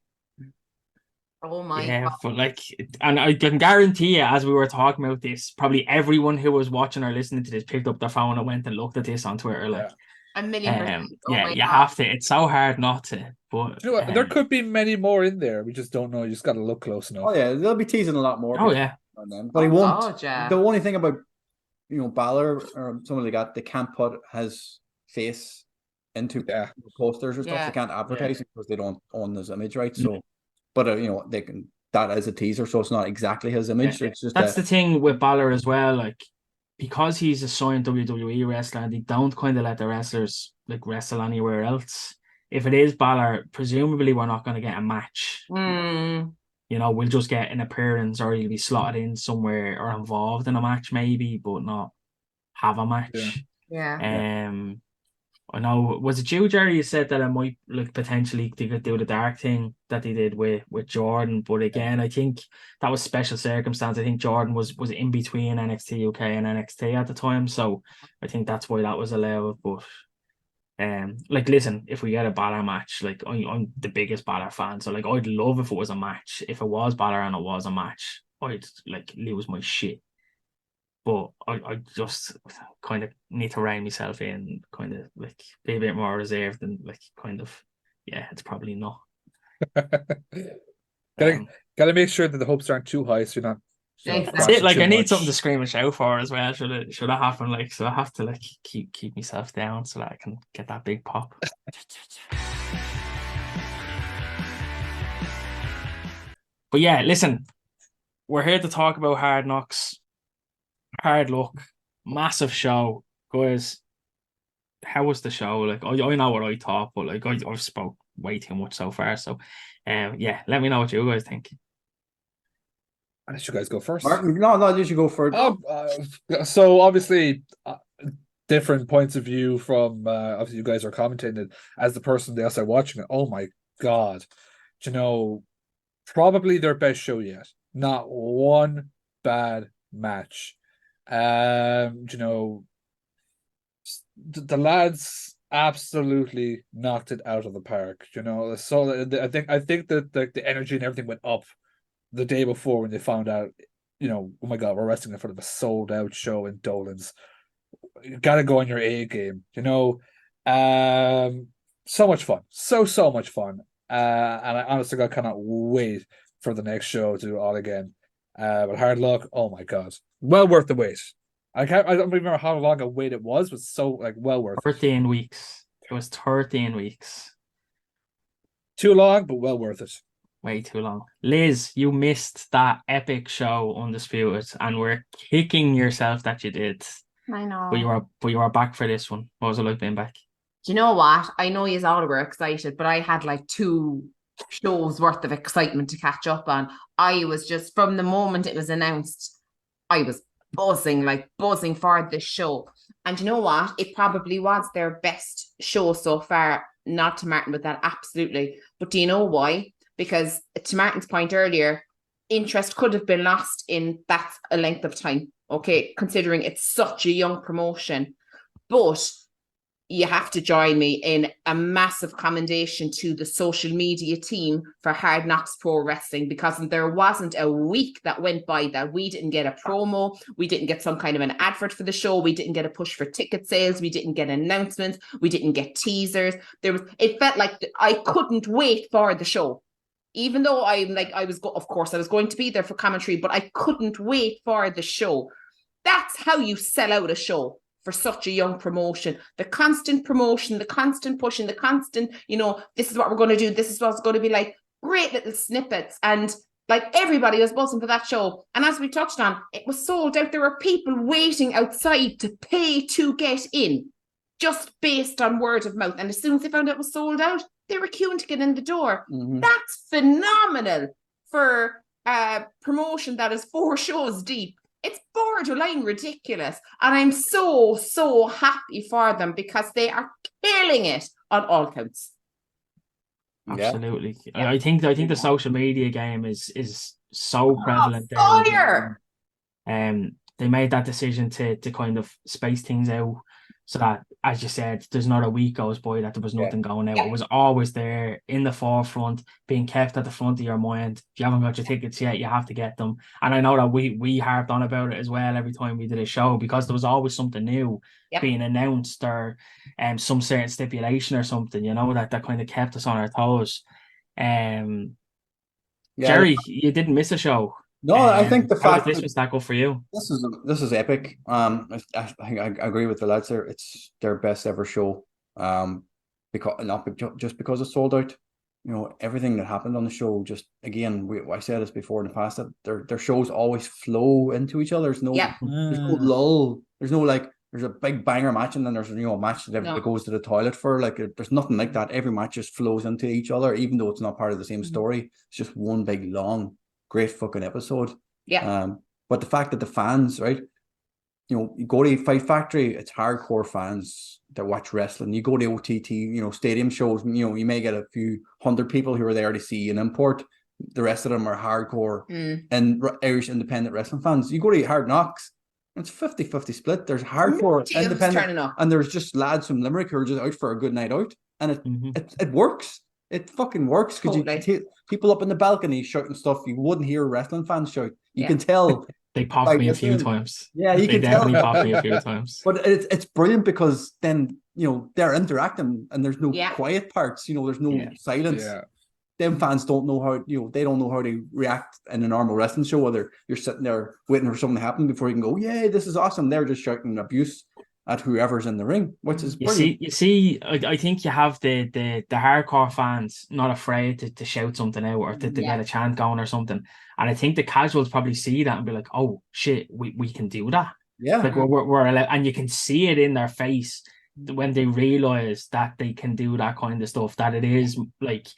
Oh my God. But like, and I can guarantee you, as we were talking about this, probably everyone who was watching or listening to this picked up their phone and went and looked at this on Twitter. Like, a million. You have to. It's so hard not to. But you know what? There could be many more in there. We just don't know. You just got to look close enough. Oh yeah, they'll be teasing a lot more. Oh yeah, but he won't. The only thing about Balor or somebody like that, they can't put his face into posters or stuff. They can't advertise it because they don't own his image, right? So, but they can. That is a teaser, so it's not exactly his image. It's just that's the thing with Balor as well. Like, because he's a signed WWE wrestler, and they don't kind of let the wrestlers like wrestle anywhere else. If it is Balor, presumably we're not going to get a match. We'll just get an appearance, or he'll be slotted in somewhere or involved in a match maybe, but not have a match. I know, was it you, Jerry, you said that it might like potentially they could do the dark thing that they did with Jordan, but again, I think that was special circumstance. I think Jordan was in between NXT UK and NXT at the time, so I think that's why that was allowed. But like, listen, if we get a Balor match, like I'm the biggest Balor fan, so like I'd love if it was a match. If it was Balor and it was a match, I'd like lose my shit. But I just kind of need to rein myself in, kind of like be a bit more reserved and like kind of it's probably not. Gotta make sure that the hopes aren't too high, so you're not. That's it. Like, I need something to scream and shout for as well. Should it happen? Like, so I have to like keep myself down so that I can get that big pop. But yeah, listen, we're here to talk about Hard Knocks. Hard luck, massive show, guys. How was the show? Like, I know what I thought, but like I've spoke way too much so far. So, let me know what you guys think. I'll let you guys go first. Martin, no, you should go first. So obviously, different points of view from obviously you guys are commentating it as the person the outside watching it. Oh my God, probably their best show yet. Not one bad match. The lads absolutely knocked it out of the park. So I think that the energy and everything went up the day before when they found out. Oh my God, we're wrestling in front of a sold out show in Dolans. You gotta go on your A game. So much fun, so much fun. And I honestly cannot wait for the next show to do it all again. But Hard Luck, oh my God, well worth the wait. I don't remember how long a wait it was, but so like well worth 13 weeks. It was 13 weeks. Too long, but well worth it. Way too long. Liz, you missed that epic show, Undisputed, and we're kicking yourself that you did. I know. But you were back for this one. What was it like being back? Do you know what? I know you all were excited, but I had like 2 shows worth of excitement to catch up on. I was just, from the moment it was announced, I was buzzing for this show. And you know what? It probably was their best show so far. Not to Martin with that, absolutely. But do you know why? Because to Martin's point earlier, interest could have been lost in that a length of time. Okay, considering it's such a young promotion. But you have to join me in a massive commendation to the social media team for Hard Knox Pro Wrestling, because there wasn't a week that went by that we didn't get a promo, we didn't get some kind of an advert for the show, we didn't get a push for ticket sales, we didn't get announcements, we didn't get teasers. It felt like I couldn't wait for the show. Even though I was going to be there for commentary, but I couldn't wait for the show. That's how you sell out a show for such a young promotion. The constant promotion, the constant pushing, the constant, this is what we're going to do. This is what it's going to be like. Great little snippets. And like everybody was buzzing for that show. And as we touched on, it was sold out. There were people waiting outside to pay to get in, just based on word of mouth. And as soon as they found out it was sold out, they were queuing to get in the door. Mm-hmm. That's phenomenal for a promotion that is 4 shows deep. It's borderline ridiculous. And I'm so happy for them, because they are killing it on all counts. Absolutely. Yeah. I think the social media game is so prevalent there. Fire! They made that decision to kind of space things out, so that, as you said, there's not a week goes by that there was nothing going out. It was always there in the forefront, being kept at the front of your mind. If you haven't got your tickets yet, you have to get them. And I know that we harped on about it as well every time we did a show, because there was always something new being announced, or some certain stipulation or something, that kind of kept us on our toes. Jerry, you didn't miss a show. No, I think the fact this was that good for you. This is epic. I think I agree with the lads there. It's their best ever show. Because it's sold out. Everything that happened on the show. Just again, I said this before in the past, that their shows always flow into each other. There's no lull. There's no there's a big banger match, and then there's a match that everybody goes to the toilet for. There's nothing like that. Every match just flows into each other, even though it's not part of the same story. It's just one big long, great fucking episode. But the fact that the fans, right, you go to Fight Factory, it's hardcore fans that watch wrestling. You go to OTT, stadium shows, you may get a few hundred people who are there to see an import. The rest of them are hardcore and Irish independent wrestling fans. You go to Hard Knox, it's 50-50 split. There's hardcore independent, and there's just lads from Limerick who are just out for a good night out, and it works. It fucking works, because you can take people up in the balcony shouting stuff you wouldn't hear wrestling fans shout. You can tell. They popped me a few times. Yeah, you can tell. They definitely popped me a few times. But it's brilliant, because then they're interacting, and there's no quiet parts. There's no silence. Yeah. Them fans don't know how they don't know how to react in a normal wrestling show. Whether you're sitting there waiting for something to happen before you can go, yeah, this is awesome. They're just shouting abuse at whoever's in the ring, which is brilliant. You see, I think you have the hardcore fans not afraid to shout something out, or to get a chant going or something. And I think the casuals probably see that and be like, oh shit, we can do that. Yeah, we're allowed, and you can see it in their face when they realize that they can do that kind of stuff. That it is like.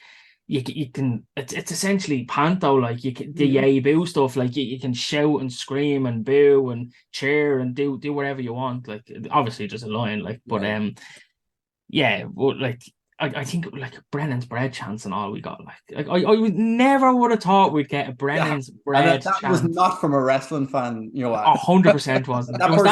You can it's essentially panto, like you can the yay boo stuff, like you can shout and scream and boo and cheer and do whatever you want, like obviously just a line, but I think like Brennan's bread chants and all we got, like I never would have thought we'd get a Brennan's bread that chant. Was not from a wrestling fan, 100% wasn't. It was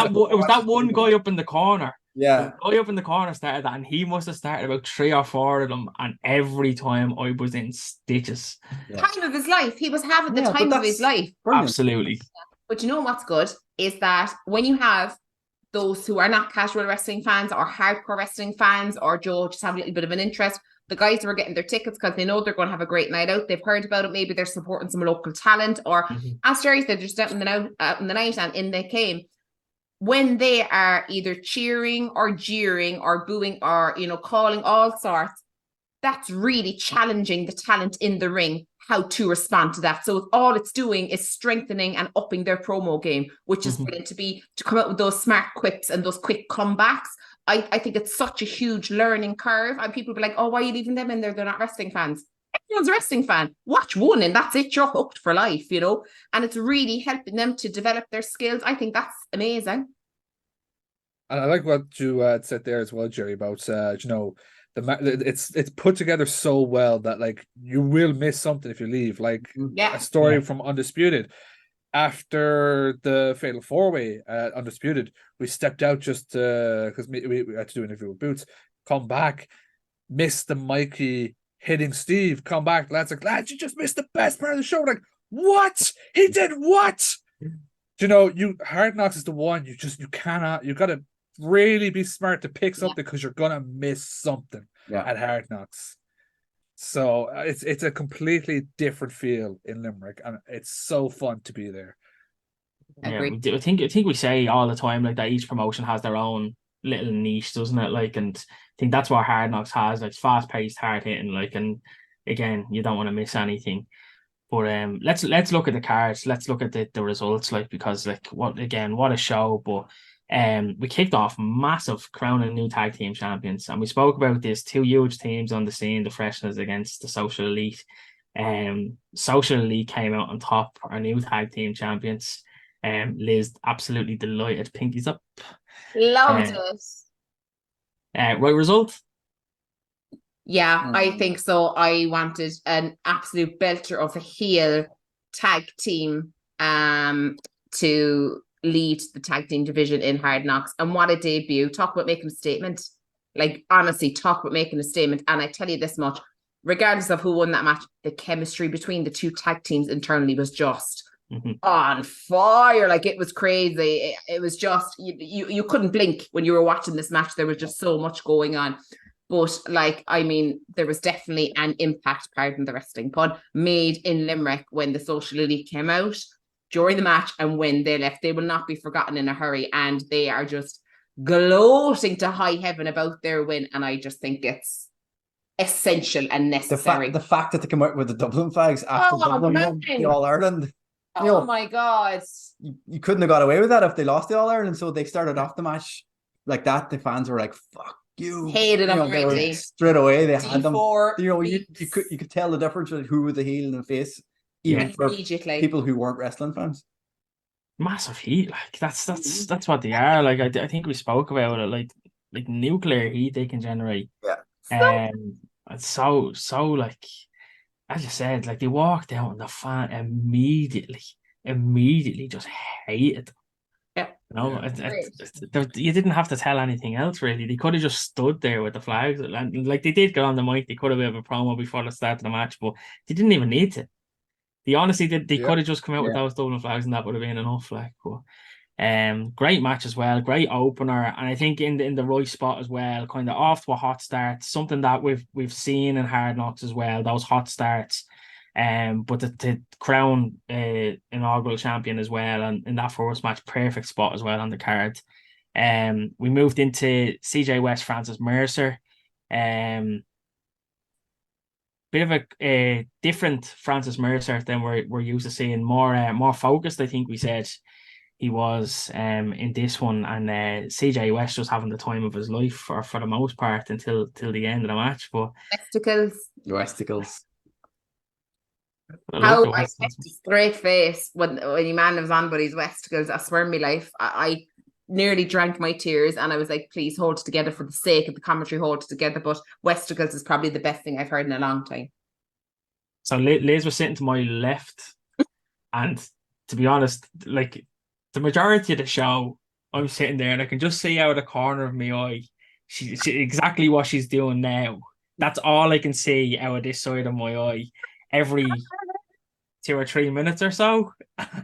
that one guy up in the corner. Yeah, the guy up in the corner started that, and he must have started about 3 or 4 of them, and every time I was in stitches. Time of his life. He was having the time of his life. Brilliant. Absolutely. But you know what's good is that when you have those who are not casual wrestling fans or hardcore wrestling fans, or just have a little bit of an interest, the guys who are getting their tickets because they know they're going to have a great night out. They've heard about it. Maybe they're supporting some local talent, or as Jerry said, they're just out in the night, and in they came. When they are either cheering or jeering or booing or, calling all sorts, that's really challenging the talent in the ring how to respond to that. So all it's doing is strengthening and upping their promo game, which is brilliant to come out with those smart quips and those quick comebacks. I think it's such a huge learning curve, and people be like, oh, why are you leaving them in there? They're not wrestling fans. Everyone's a wrestling fan. Watch one and that's it. You're hooked for life, you know, and it's really helping them to develop their skills. I think that's amazing. And I like what you said there as well, Jerry, about you know, it's put together so well that like you will miss something if you leave. Like a story from Undisputed. After the Fatal 4-Way Undisputed, we stepped out just because we had to do an interview with Boots. Come back, missed the Mikey hitting Steve. Come back, lads. Like, lads, you just missed the best part of the show. Like, what? He did what? You know, Hard Knocks is the one you cannot. You got to really be smart to pick something because you're gonna miss something at Hard Knocks. So it's a completely different feel in Limerick, and it's so fun to be there. Yeah, I think we say all the time like that each promotion has their own little niche, doesn't it? Like, and I think that's what Hard Knocks has. Like, fast paced, hard hitting. Like, and again, you don't want to miss anything. But let's look at the cards. Let's look at the results. Like, because like what a show. But we kicked off massive crowning new tag team champions, and we spoke about this, two huge teams on the scene, the Freshness against the Social Elite. Social Elite came out on top, our new tag team champions. Liz absolutely delighted, pinkies up. Loved it. Right result? Yeah, I think so. I wanted an absolute belter of a heel tag team to lead the tag team division in Hard Knocks. And what a debut. Talk about making a statement. Like, honestly, talk about making a statement. And I tell you this much, regardless of who won that match, the chemistry between the two tag teams internally was just on fire. Like, it was crazy. It was just, you couldn't blink when you were watching this match. There was just so much going on. But, like, I mean, there was definitely an impact, pardon the wrestling pun, made in Limerick when the Social Elite came out during the match, and when they left. They will not be forgotten in a hurry, and they are just gloating to high heaven about their win, and I just think it's essential and necessary. The fact that they come out with the Dublin flags after Dublin won the All-Ireland. Oh my God. You couldn't have got away with that if they lost the All-Ireland, so they started off the match like that. The fans were like, fuck you. Hated them already. Straight away, they had them. You know, you could tell the difference between who was the heel and the face, even for people who weren't wrestling fans. Massive heat, like that's what they are. Like, I think we spoke about it, like nuclear heat they can generate. Yeah. It's so like, as you said, like, they walked out and the fan immediately just hated them. Yeah. You know, you didn't have to tell anything else really. They could have just stood there with the flags. Like, they did get on the mic, they could have have a promo before the start of the match, but they didn't even need to. They honestly did. They could have just come out with those Dublin flags, and that would have been enough. Like, but great match as well, great opener, and I think in the right spot as well. Kind of off to a hot start, something that we've seen in Hard Knocks as well. Those hot starts, but to crown inaugural champion as well, and in that first match, perfect spot as well on the card. We moved into CJ West, Francis Mercer. Bit of a different Francis Mercer than we're used to seeing. More focused, I think we said he was in this one, and CJ West just having the time of his life for the most part until the end of the match. But Westicles. How I kept a straight face when your man was on about his Westicles. I swear in my life, I nearly drank my tears, and I was like, please hold it together for the sake of the commentary, hold it together. But Westicles is probably the best thing I've heard in a long time. So Liz was sitting to my left, and to be honest, like, the majority of the show, I'm sitting there and I can just see out of the corner of my eye she exactly what she's doing now. That's all I can see out of this side of my eye every 2 or 3 minutes or so.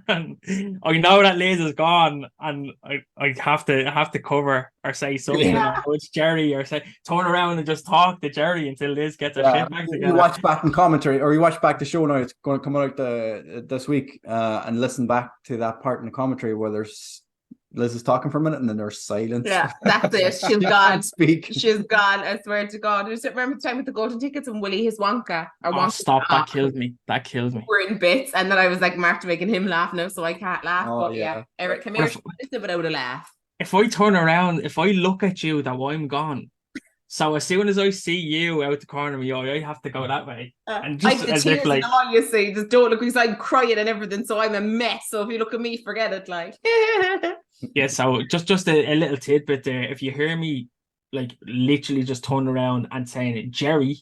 And I know that Liz is gone, and I have to cover or say something. Or it's Jerry, or say turn around and just talk to Jerry until Liz gets her shit back together. You watch back in commentary, or you watch back the show now. It's going to come out this week, and listen back to that part in the commentary where there's Liz is talking for a minute, and then there's silence. Yeah, that's it. She's gone. Speak. She's gone. I swear to God. I remember the time with the golden tickets and Willie his Wonka. Stop! That killed me. That killed me. We're in bits, and then I was like, Martin making him laugh now, so I can't laugh. Oh, but yeah, Eric, come here. But I would have laughed. If I turn around, if I look at you, that I'm gone. So as soon as I see you out the corner of my eye, I have to go that way. And just I as if like, all you see, just don't look, because I'm crying and everything, so I'm a mess. So if you look at me, forget it. Like, yeah. So just a little tidbit there. If you hear me, like literally just turn around and saying Jerry,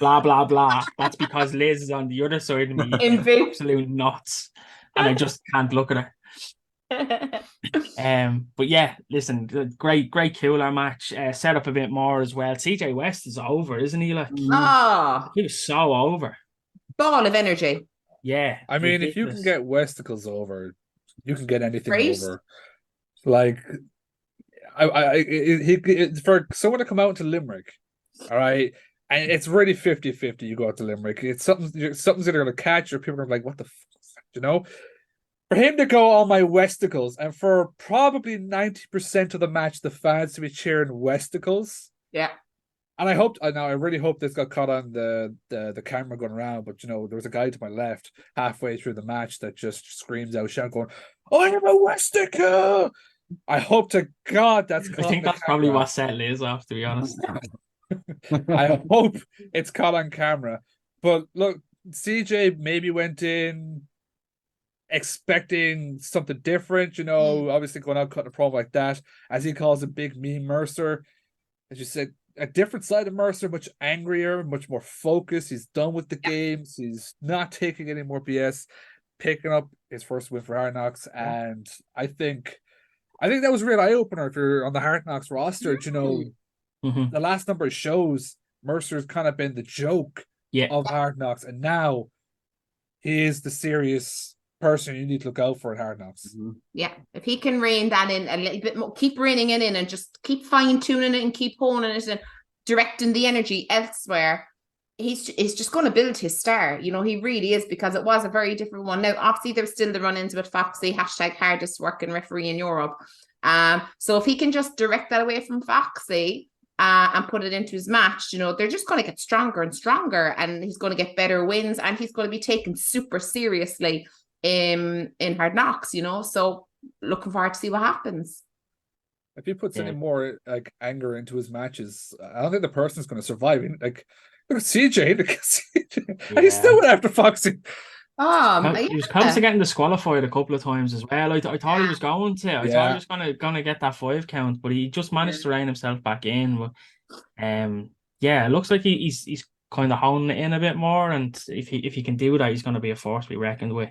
blah blah blah, that's because Liz is on the other side of me, absolute nuts, and I just can't look at her. But yeah, listen, great cooler match. Set up a bit more as well. CJ West is over, isn't he? Like, he was so over. Ball of energy. Yeah, I mean, ridiculous. If you can get Westicles over, you can get anything over. Like, for someone to come out to Limerick, all right, and it's really 50-50. You go out to Limerick, it's something's either going to catch, or people are like, "What the fuck," you know? For him to go on my Westicles, and for probably 90% of the match, the fans to be cheering Westicles. Yeah. And I really hope this got caught on the camera going around, but there was a guy to my left halfway through the match that just screams out, shout, going, "I am a Westicle!" I hope to God that's caught. I think that's probably what set Liz off, to be honest. I hope it's caught on camera. But look, CJ maybe went in expecting something different, obviously going out cutting a promo like that, as he calls it, big mean Mercer. As you said, a different side of Mercer, much angrier, much more focused. He's done with the games. He's not taking any more BS, picking up his first win for Hard Knox. And I think that was a real eye-opener if you're on the Hard Knox roster. The last number of shows, Mercer's kind of been the joke of Hard Knox, and now he is the serious person you need to look out for at Hard Knocks. Yeah, if he can rein that in a little bit more, keep reining it in and just keep fine-tuning it and keep honing it and directing the energy elsewhere, he's just going to build his star. He really is, because it was a very different one. Now, obviously, there's still the run-ins with Foxy, #hardest working referee in Europe. So if he can just direct that away from Foxy and put it into his match, they're just going to get stronger and stronger, and he's going to get better wins, and he's going to be taken super seriously in Hard Knocks, so looking forward to see what happens. If he puts any more like anger into his matches, I don't think the person's going to survive. Like, look at CJ, and he's still went after Foxy. He was close to getting disqualified a couple of times as well. I thought he was going to. I thought he was going to get that 5 count, but he just managed to rein himself back in. But it looks like he's kind of honing it in a bit more, and if he can do that, he's going to be a force to be reckoned with.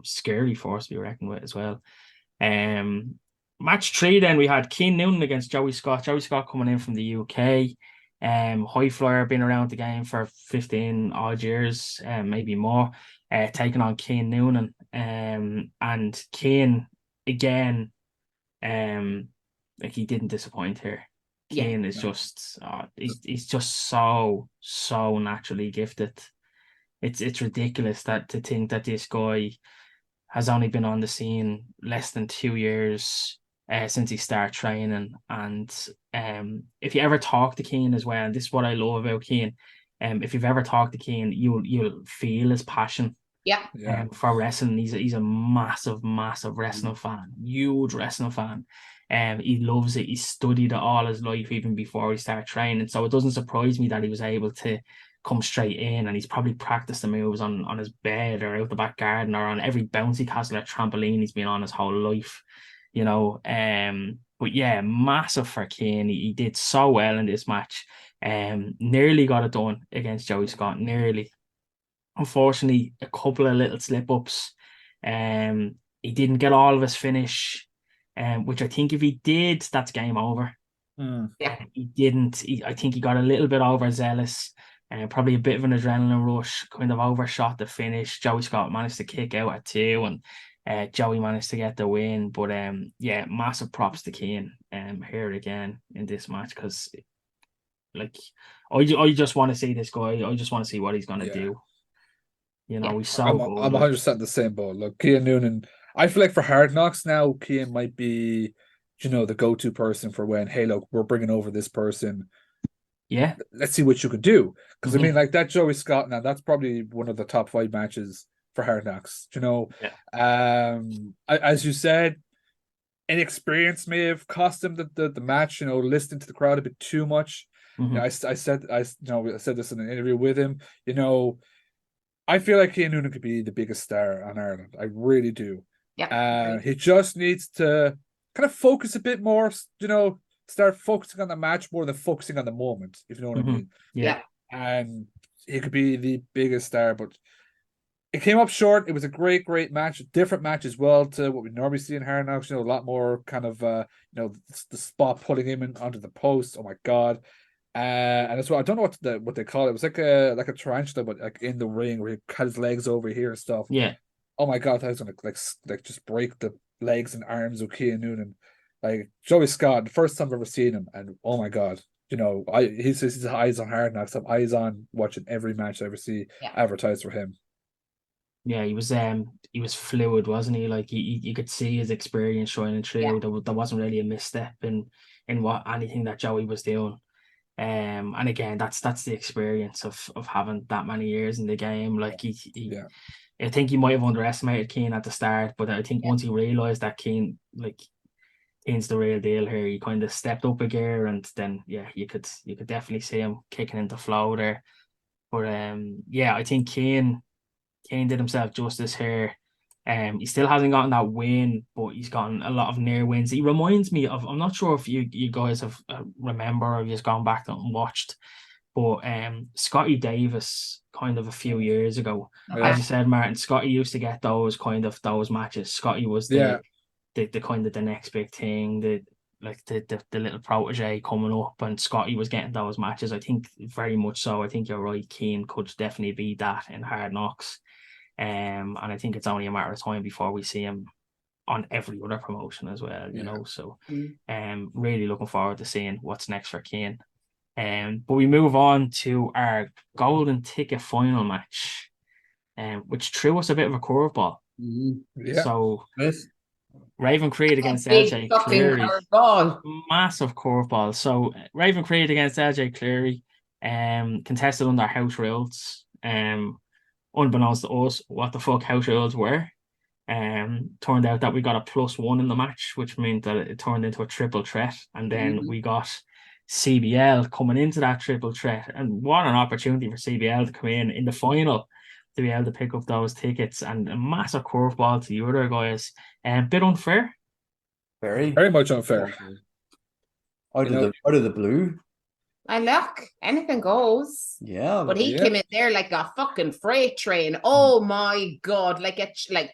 Scary force to be reckoned with as well. Match 3, then we had Keane Noonan against Joey Scott. Joey Scott coming in from the UK. High flyer, been around the game for 15 odd years, maybe more. Taking on Keane Noonan. And Keane again, he didn't disappoint here. Keane is just he's just so naturally gifted. It's ridiculous to think that this guy has only been on the scene less than 2 years since he started training. And if you ever talk to Keane as well, and this is what I love about Keane, if you've ever talked to Keane, you'll feel his passion for wrestling. He's a massive wrestling fan, huge wrestling fan. He loves it. He studied it all his life, even before he started training. So it doesn't surprise me that he was able to come straight in, and he's probably practiced the moves on his bed or out the back garden or on every bouncy castle or trampoline he's been on his whole life, but yeah, massive for Keane. He did so well in this match. Nearly got it done against Joey Scott, nearly. Unfortunately, a couple of little slip-ups. He didn't get all of his finish, which I think if he did, that's game over. He didn't. I think he got a little bit overzealous. Probably a bit of an adrenaline rush, kind of overshot the finish. Joey Scott managed to kick out at 2, and Joey managed to get the win. But massive props to Keane here again in this match, because I just want to see this guy. I just want to see what he's going to do. He's so good. I'm 100% the same boat. Look, Keane Noonan, I feel like for Hard Knocks now, Cian might be, the go-to person for when, hey, look, we're bringing over this person. Yeah. Let's see what you can do. Because, I mean, like that Joey Scott now, that's probably one of the top 5 matches for Hard Knocks. As you said, inexperience may have cost him the match, listening to the crowd a bit too much. I said this in an interview with him, I feel like Cian Noonan could be the biggest star on Ireland. I really do. Yeah. He just needs to kind of focus a bit more, start focusing on the match more than focusing on the moment, if you know what I mean. Yeah. And he could be the biggest star, but it came up short. It was a great, great match, different match as well to what we normally see in Hard Knocks. A lot more kind of, the spot pulling him in onto the post. Oh my God. And as well, I don't know what they call it. It was like a tarantula, but like in the ring where he had his legs over here and stuff. Yeah. Oh my God, I was gonna like just break the legs and arms of Cian Noonan. Like Joey Scott, the first time I've ever seen him, and oh my God, he says his eyes on Hard Knocks. I'm eyes on watching every match I ever see advertised for him. Yeah, he was fluid, wasn't he? Like you could see his experience shining through. Yeah. There wasn't really a misstep in anything that Joey was doing. And again, that's the experience of having that many years in the game. Like I think he might have underestimated Cian at the start, but I think once he realised that Cian's the real deal here, he kind of stepped up a gear, and then you could definitely see him kicking into flow there. But I think Cian did himself justice here. He still hasn't gotten that win, but he's gotten a lot of near wins. He reminds me of, I'm not sure if you guys have remember or you've gone back and watched, but Scotty Davis kind of a few years ago. As you said, Martin, Scotty used to get those matches. Scotty was the kind of the next big thing, the little protege coming up, and Scotty was getting those matches. I think very much so. I think you're right. Cian could definitely be that in Hard Knocks. And I think it's only a matter of time before we see him on every other promotion as well, So really looking forward to seeing what's next for Cian. But we move on to our golden ticket final match, which threw us a bit of a curveball. So Raven Creed against LJ Cleary. Massive curveball. So Raven Creed against LJ Cleary, contested under house rules. Unbeknownst to us, what the fuck house rules were. Turned out that we got a +1 in the match, which meant that it turned into a triple threat. And then we got CBL coming into that triple threat. And what an opportunity for CBL to come in the final to be able to pick up those tickets, and a massive curveball to the other guys. A bit unfair. Very, very much unfair. Out of the blue. Look, anything goes. Yeah, but he came in there like a fucking freight train. Oh my God, like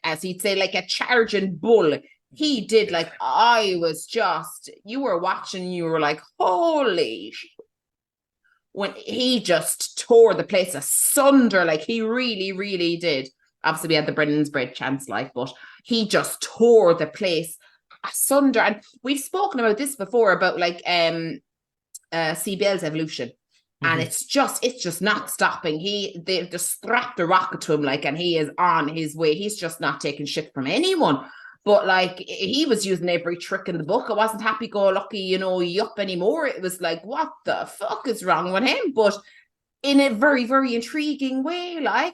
as he'd say, like a charging bull. He did. Like, I was just, you were watching, you were like, holy shit. When he just tore the place asunder, like he really, really did. Obviously, we had the Brennan's Bridge chance, but he just tore the place asunder. And we've spoken about this before about CBL's evolution, and it's just not stopping. They just strapped a rocket to him, and he is on his way. He's just not taking shit from anyone. But he was using every trick in the book. It wasn't happy-go-lucky, yup anymore. It was like, what the fuck is wrong with him? But in a very, very intriguing way. I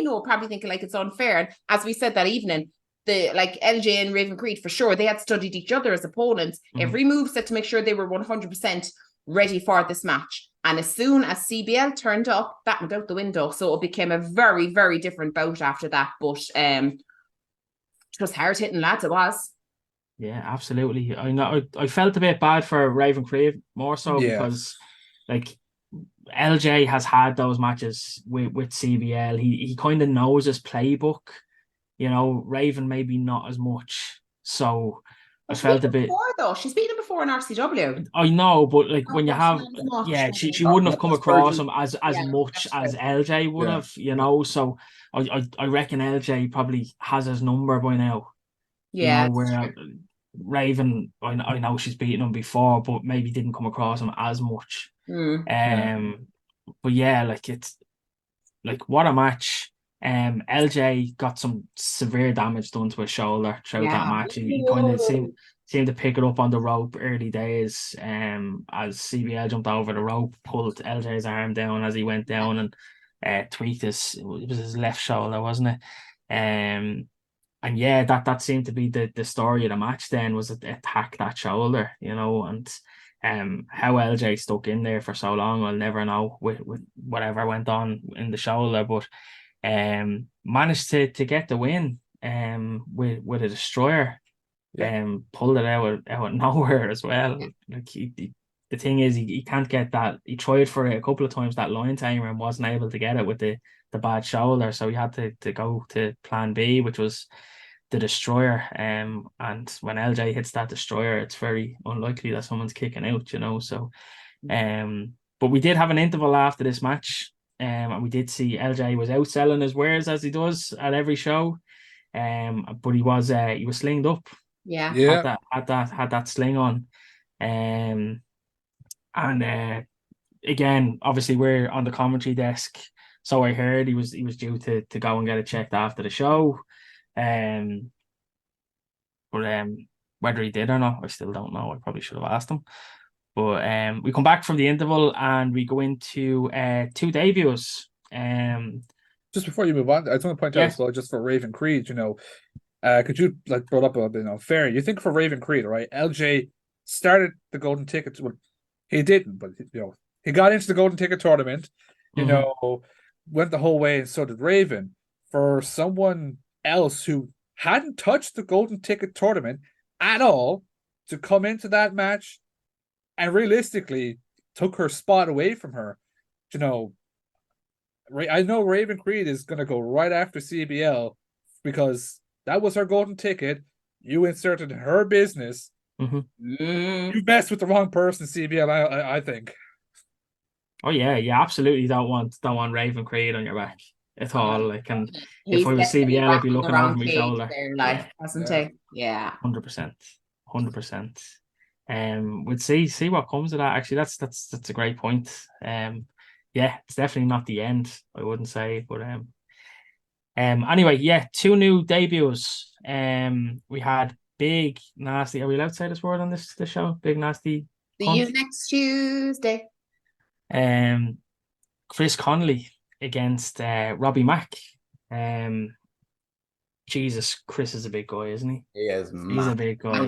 know, probably thinking it's unfair. And as we said that evening, the LJ and Raven Creed, for sure, they had studied each other as opponents. Every move set to make sure they were 100% ready for this match. And as soon as CBL turned up, that went out the window. So it became a very, very different bout after that. But it was hard hitting, lads. It was. Yeah, absolutely. I know. I felt a bit bad for Raven Creed more so because LJ has had those matches with CBL. He kind of knows his playbook. Raven maybe not as much. So I felt a bit. She's beaten him before in RCW. I know, but when you have, she wouldn't have come across him as much as LJ would have. So I reckon LJ probably has his number by now. Yeah, where Raven, I know she's beaten him before, but maybe didn't come across him as much. But it's what a match. LJ got some severe damage done to his shoulder throughout that match. He kind of seemed to pick it up on the rope early days. As CBL jumped over the rope, pulled LJ's arm down as he went down and tweaked it was his left shoulder, wasn't it? And yeah, that seemed to be the story of the match then, was attack that shoulder, and how LJ stuck in there for so long, I'll never know with whatever went on in the shoulder, but managed to get the win with a destroyer. Pulled it out of nowhere as well. Like the thing is, he can't get that. He tried for it a couple of times, that line tamer, and wasn't able to get it with the bad shoulder, so he had to go to plan B, which was the destroyer. And when LJ hits that destroyer, it's very unlikely that someone's kicking out, so but we did have an interval after this match, and we did see LJ was outselling his wares as he does at every show, but he was slinged up. Had that sling on, and again, obviously we're on the commentary desk, so I heard he was due to go and get it checked after the show. But whether he did or not, I still don't know. I probably should have asked him. But we come back from the interval and we go into 2 debuts. Just before you move on, I just want to point out as well, just for Raven Creed, could you brought up a bit fair? You think for Raven Creed, right? LJ started the golden ticket. Well, he didn't, but he got into the golden ticket tournament. Went the whole way, and so did Raven. For someone else who hadn't touched the golden ticket tournament at all to come into that match and realistically took her spot away from her, I know Raven Creed is going to go right after CBL because that was her golden ticket. You inserted her business. You messed with the wrong person, CBL, I think. Oh yeah, you absolutely don't want Raven Creed on your back at all. And if I was CBL, I'd be looking over my shoulder. Hasn't he? Yeah, 100%. We'll see what comes of that. Actually, that's a great point. It's definitely not the end, I wouldn't say, but anyway, 2 new debuts. We had Big Nasty. Are we allowed to say this word on this show? Big Nasty. See you next Tuesday. Chris Connolly against Robbie Mack. Jesus, Chris is a big guy, isn't he? He is. He's a big guy.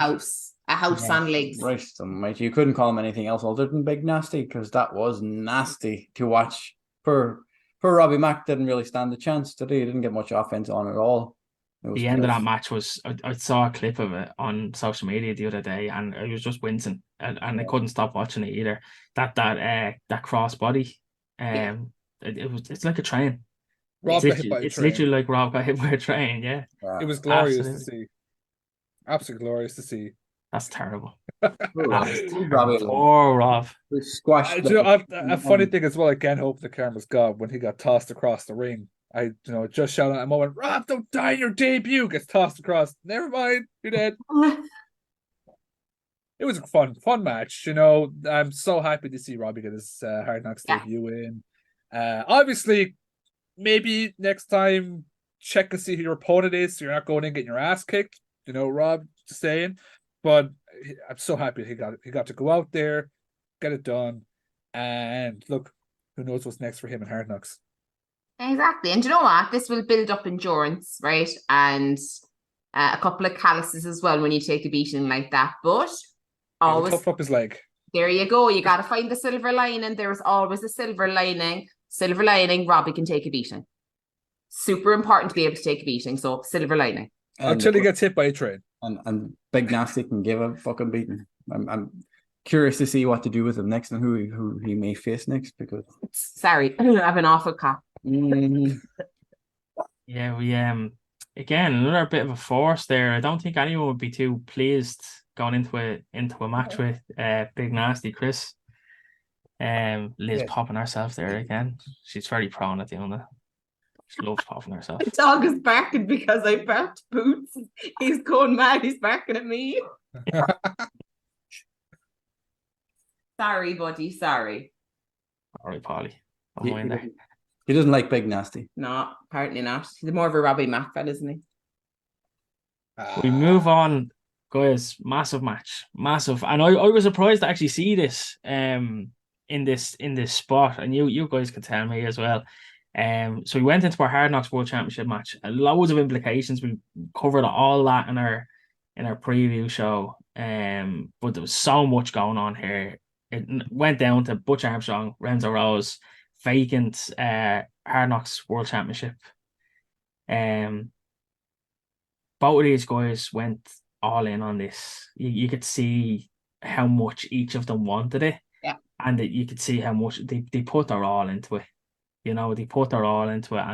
A house on legs. Right, mate. You couldn't call him anything else other than Big Nasty, because that was nasty to watch. For Robbie Mack, didn't really stand a chance today. He didn't get much offense on at all. The end of that match was, I saw a clip of it on social media the other day, and I was just wincing, and I couldn't stop watching it either. That cross body, it's like a train. It's literally like Rob got hit by a train. Yeah. It was glorious to see. Absolutely glorious to see. That's terrible. Poor Rob. Squashed. A funny thing as well, I can't hope the cameras got when he got tossed across the ring. I just shouted at a moment, Rob, don't die in your debut. Gets tossed across. Never mind, you're dead. It was a fun match. I'm so happy to see Robbie get his Hard Knox debut in. Obviously, maybe next time check and see who your opponent is, so you're not going in getting your ass kicked. Rob, just saying. But I'm so happy he got to go out there, get it done, and look, who knows what's next for him in Hard Knocks. Exactly. And you know what? This will build up endurance, right? And a couple of calluses as well when you take a beating like that. But always tough up his leg. There you go. You got to find the silver lining. There's always a silver lining. Silver lining, Robbie can take a beating. Super important to be able to take a beating. So silver lining. Until he gets hit by a train. And Big Nasty can give a fucking beating. I'm curious to see what to do with him next and who he may face next, because sorry, I have an awful cough. Yeah, we again another bit of a force there. I don't think anyone would be too pleased going into a match with Big Nasty Chris. Liz popping herself there again. She's very prone at doing that. She loves popping herself. The dog is barking because I barked Boots. He's going mad. He's barking at me. Sorry, buddy. Sorry. All right, Polly. He doesn't like Big Nasty. No, apparently not. He's more of a Robbie Mack fan, isn't he? We move on, guys. Massive match, massive, and I was surprised to actually see this in this spot, and you guys could tell me as well. So we went into our Hard Knox World Championship match. Loads of implications. We covered all that in our preview show. But there was so much going on here. It went down to Butch Armstrong, Renzo Rose, vacant Hard Knox World Championship. Both of these guys went all in on this. You could see how much each of them wanted it. Yeah. And that you could see how much they put their all into it. You know, they put their all into it.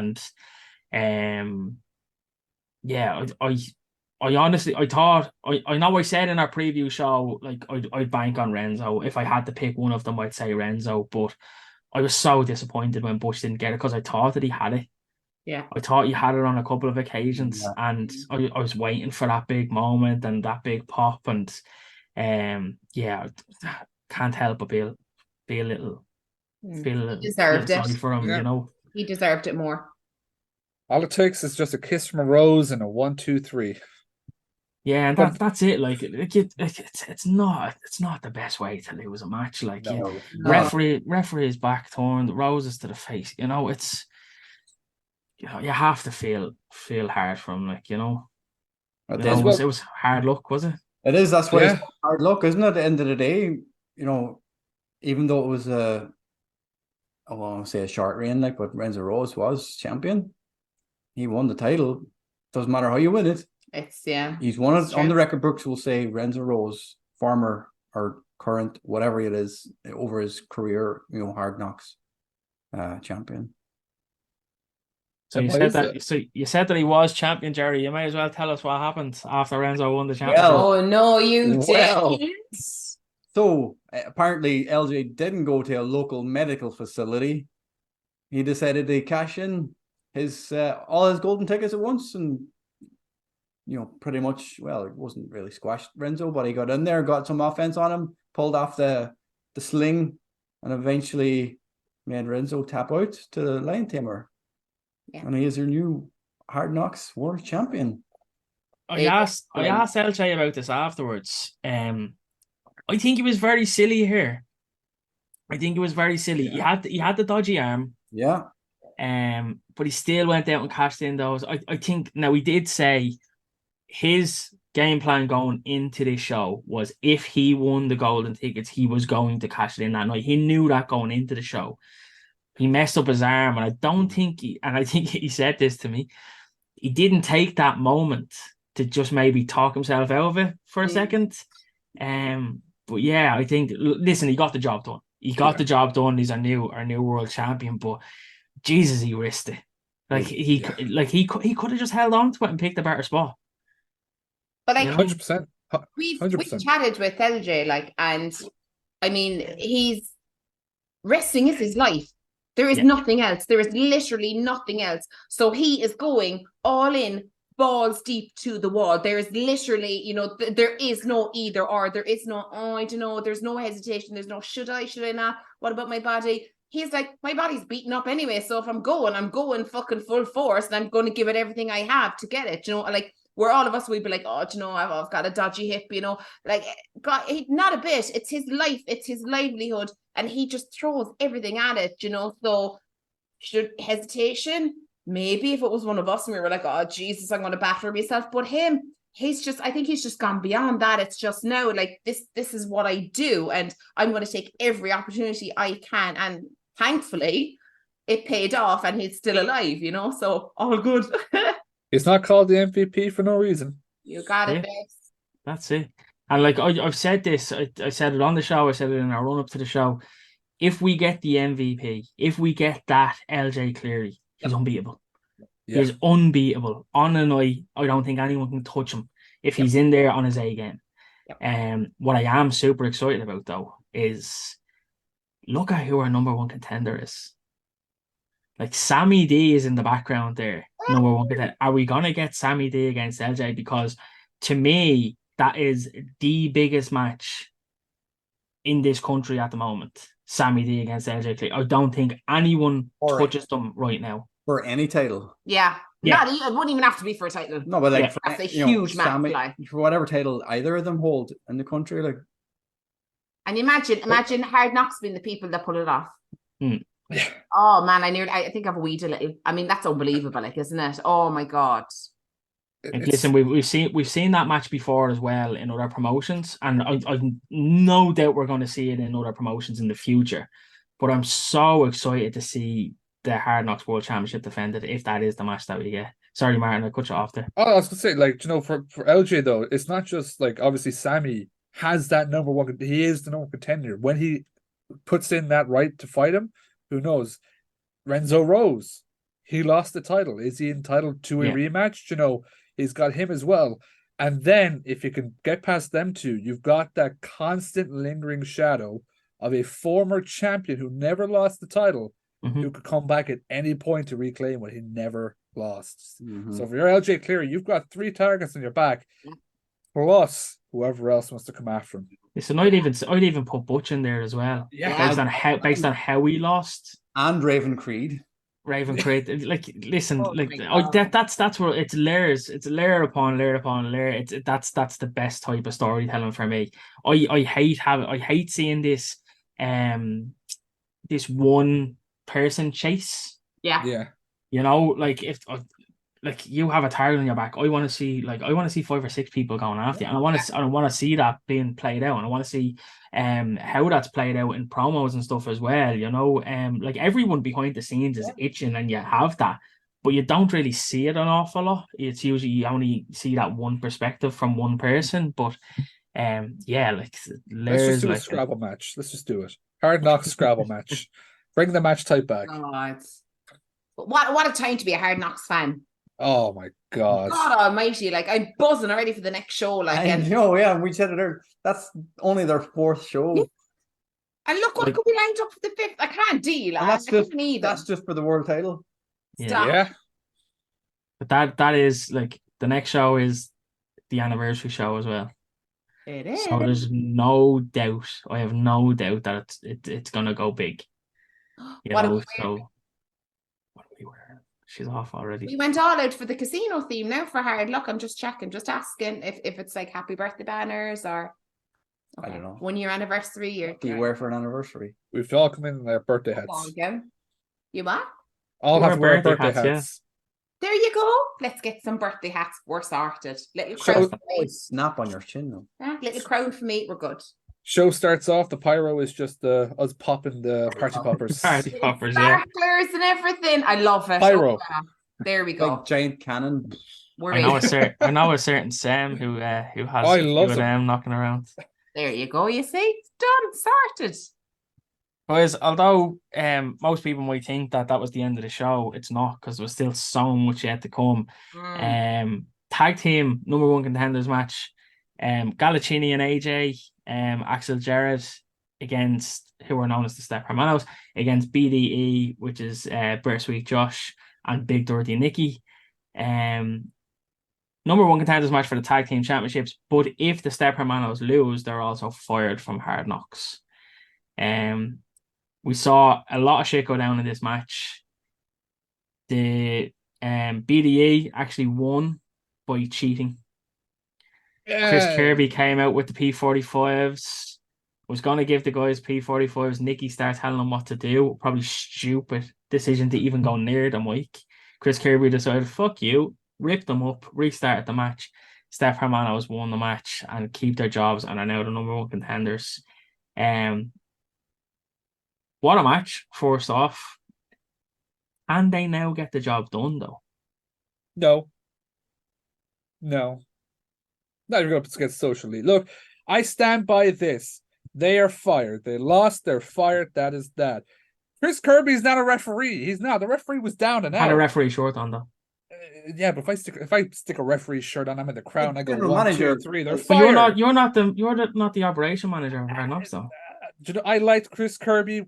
And yeah, I honestly, I thought, I know I said in our preview show, like, I'd bank on Renzo. If I had to pick one of them, I'd say Renzo. But I was so disappointed when Butch didn't get it because I thought that he had it. Yeah. I thought he had it on a couple of occasions, and I was waiting for that big moment and that big pop. And yeah, can't help but be a little, he deserved it. Sorry for him, you know. He deserved it more. All it takes is just a kiss from a rose and a 1, 2, 3. Yeah, and that's it. Like it's not the best way to lose a match. Like referee's back turned, roses to the face. You know, it's you have to feel hard for him. Like it was hard luck, was it? It is. That's why it's hard luck, isn't it? At the end of the day, even though it was I want to say a short reign, like, but Renzo Rose was champion. He won the title. Doesn't matter how you win it. He's won it. On the record books will say Renzo Rose, former or current, whatever it is, over his career, Hard Knocks champion. So you said that. So you said that he was champion, Jerry. You may as well tell us what happened after Renzo won the championship. Oh no, you didn't. So apparently LJ didn't go to a local medical facility. He decided to cash in his all his golden tickets at once, and pretty much, well, it wasn't really squashed Renzo, but he got in there, got some offense on him, pulled off the sling, and eventually made Renzo tap out to the Lion Tamer. Yeah. And he is your new Hard Knocks World Champion. I asked LJ about this afterwards. I think he was very silly here. I think it was very silly. Yeah. He had the dodgy arm. Yeah. But he still went out and cashed in those. I think now he did say his game plan going into this show was if he won the golden tickets, he was going to cash it in that night. He knew that going into the show. He messed up his arm, and I think he said this to me. He didn't take that moment to just maybe talk himself out of it for a second. But yeah, I think, listen, he got the job done. He got the job done. He's our new world champion. But Jesus, he risked it. Like he could have just held on to it and picked a better spot. But like 100%. We've chatted with LJ, and I mean, wrestling is his life. There is nothing else. There is literally nothing else. So he is going all in, balls deep to the wall. There is literally, there is no either or. There is no, I don't know. There's no hesitation. There's no, should I not? What about my body? He's like, my body's beaten up anyway. So if I'm going fucking full force, and I'm going to give it everything I have to get it. Like, where all of us, we'd be like, oh, I've got a dodgy hip, like, God, not a bit. It's his life. It's his livelihood. And he just throws everything at it, So hesitation? Maybe if it was one of us and we were like, oh, Jesus, I'm going to batter myself. But I think he's just gone beyond that. It's just now, like, this is what I do. And I'm going to take every opportunity I can. And thankfully, it paid off and he's still alive, So all good. He's not called the MVP for no reason. You got it, babes. That's it. And like I've said this, I said it on the show, I said it in our run up to the show. If we get the MVP, if we get that LJ Cleary, he's unbeatable. Yeah. He's unbeatable. On a night, I don't think anyone can touch him if he's in there on his A game. What I am super excited about though is look at who our number one contender is. Like Sammy D is in the background there. Number one contender. Are we gonna get Sammy D against LJ? Because to me, that is the biggest match in this country at the moment. Sammy D against LJ Cleary. I don't think anyone touches them right now. For any title. Yeah. Not, it wouldn't even have to be for a title. No, but like that's a huge match. For whatever title either of them hold in the country, like. And imagine Hard Knox being the people that pull it off. Mm. Oh man, I think I've weed a little. I mean, that's unbelievable, like, isn't it? Oh my god. Listen, we've seen that match before as well in other promotions, and I've no doubt we're going to see it in other promotions in the future. But I'm so excited to see the Hard Knox World Championship defended, if that is the match that we get. Sorry, Martin, I cut you off there. Oh, I was gonna say, like, for LJ though, it's not just like, obviously Sammy has that number one. He is the number one contender. When he puts in that right to fight him, who knows? Renzo Rose, he lost the title. Is he entitled to a rematch? He's got him as well. And then if you can get past them two, you've got that constant lingering shadow of a former champion who never lost the title, who could come back at any point to reclaim what he never lost. So for your LJ Cleary, you've got 3 targets on your back, plus whoever else wants to come after him. Listen, I'd even put Butch in there as well. Yeah. Based on how he lost. And Raven Creed. Like, listen, that's where it's layers. It's layer upon layer upon layer. That's the best type of storytelling for me. I hate seeing this this one person chase. Yeah. Like, if like you have a target on your back, I want to see 5 or 6 people going after you, and I want to see that being played out, and I want to see how that's played out in promos and stuff as well. Like, everyone behind the scenes is itching, and you have that, but you don't really see it an awful lot. It's usually you only see that one perspective from one person, but like, let's just do a Scrabble match. Let's just do it. Hard Knox Scrabble match. Bring the match type back. What a time to be a Hard Knox fan. Oh my god. God almighty, like, I'm buzzing already for the next show. Like, we said it earlier. That's only their 4th show. Yeah. And look what could be lined up for the 5th. I can't deal. That's just for the world title. Yeah. But that is, like, the next show is the anniversary show as well. It is. So there's no doubt. I have no doubt that it's gonna go big. What are we wearing? She's off already. We went all out for the casino theme now for Hard Luck. I'm just checking, just asking if it's like happy birthday banners or I don't know. 1 year anniversary. Or what do you wear for an anniversary? We've all come in their birthday hats. You what? All have to wear birthday hats. There you go. Let's get some birthday hats. We're sorted. Little crown for me. Snap on your chin though. Little crown for me. We're good. Show starts off. The pyro is just us popping the party poppers. Party poppers, sparklers and everything. I love it. Pyro. There we go. Like giant cannon. I know a certain Sam who has a few of them knocking around. There you go. You see, it's done, sorted. Guys, although most people might think that was the end of the show, it's not, because there was still so much yet to come. Tag team number 1 contenders match. Galacini and AJ, Axel Jarrett against, who are known as the Step Hermanos, against BDE, which is Bittersweet Josh and Big Dirty Nikki. Number 1 contenders match for the tag team championships, but if the Step Hermanos lose, they're also fired from Hard Knox. We saw a lot of shit go down in this match. The BDE actually won by cheating. Chris Kirby came out with the P45s. Was going to give the guys P45s. Nikki started telling them what to do. Probably stupid decision to even go near the mic. Chris Kirby decided, fuck you, ripped them up, restarted the match. Steph Hermanos won the match and keep their jobs and are now the number 1 contenders. What a match, first off. And they now get the job done, though. No. Not even going to get socially. Look, I stand by this. They are fired. They lost. They're fired. That is that. Chris Kirby's not a referee. He's not. The referee was down and out. Had a referee shirt on, though. Yeah, but if I stick a referee shirt on, I'm in the crowd and I go 1, 2, 3. They're fired. But you're not the operation manager of Hard Knox, though. I liked Chris Kirby.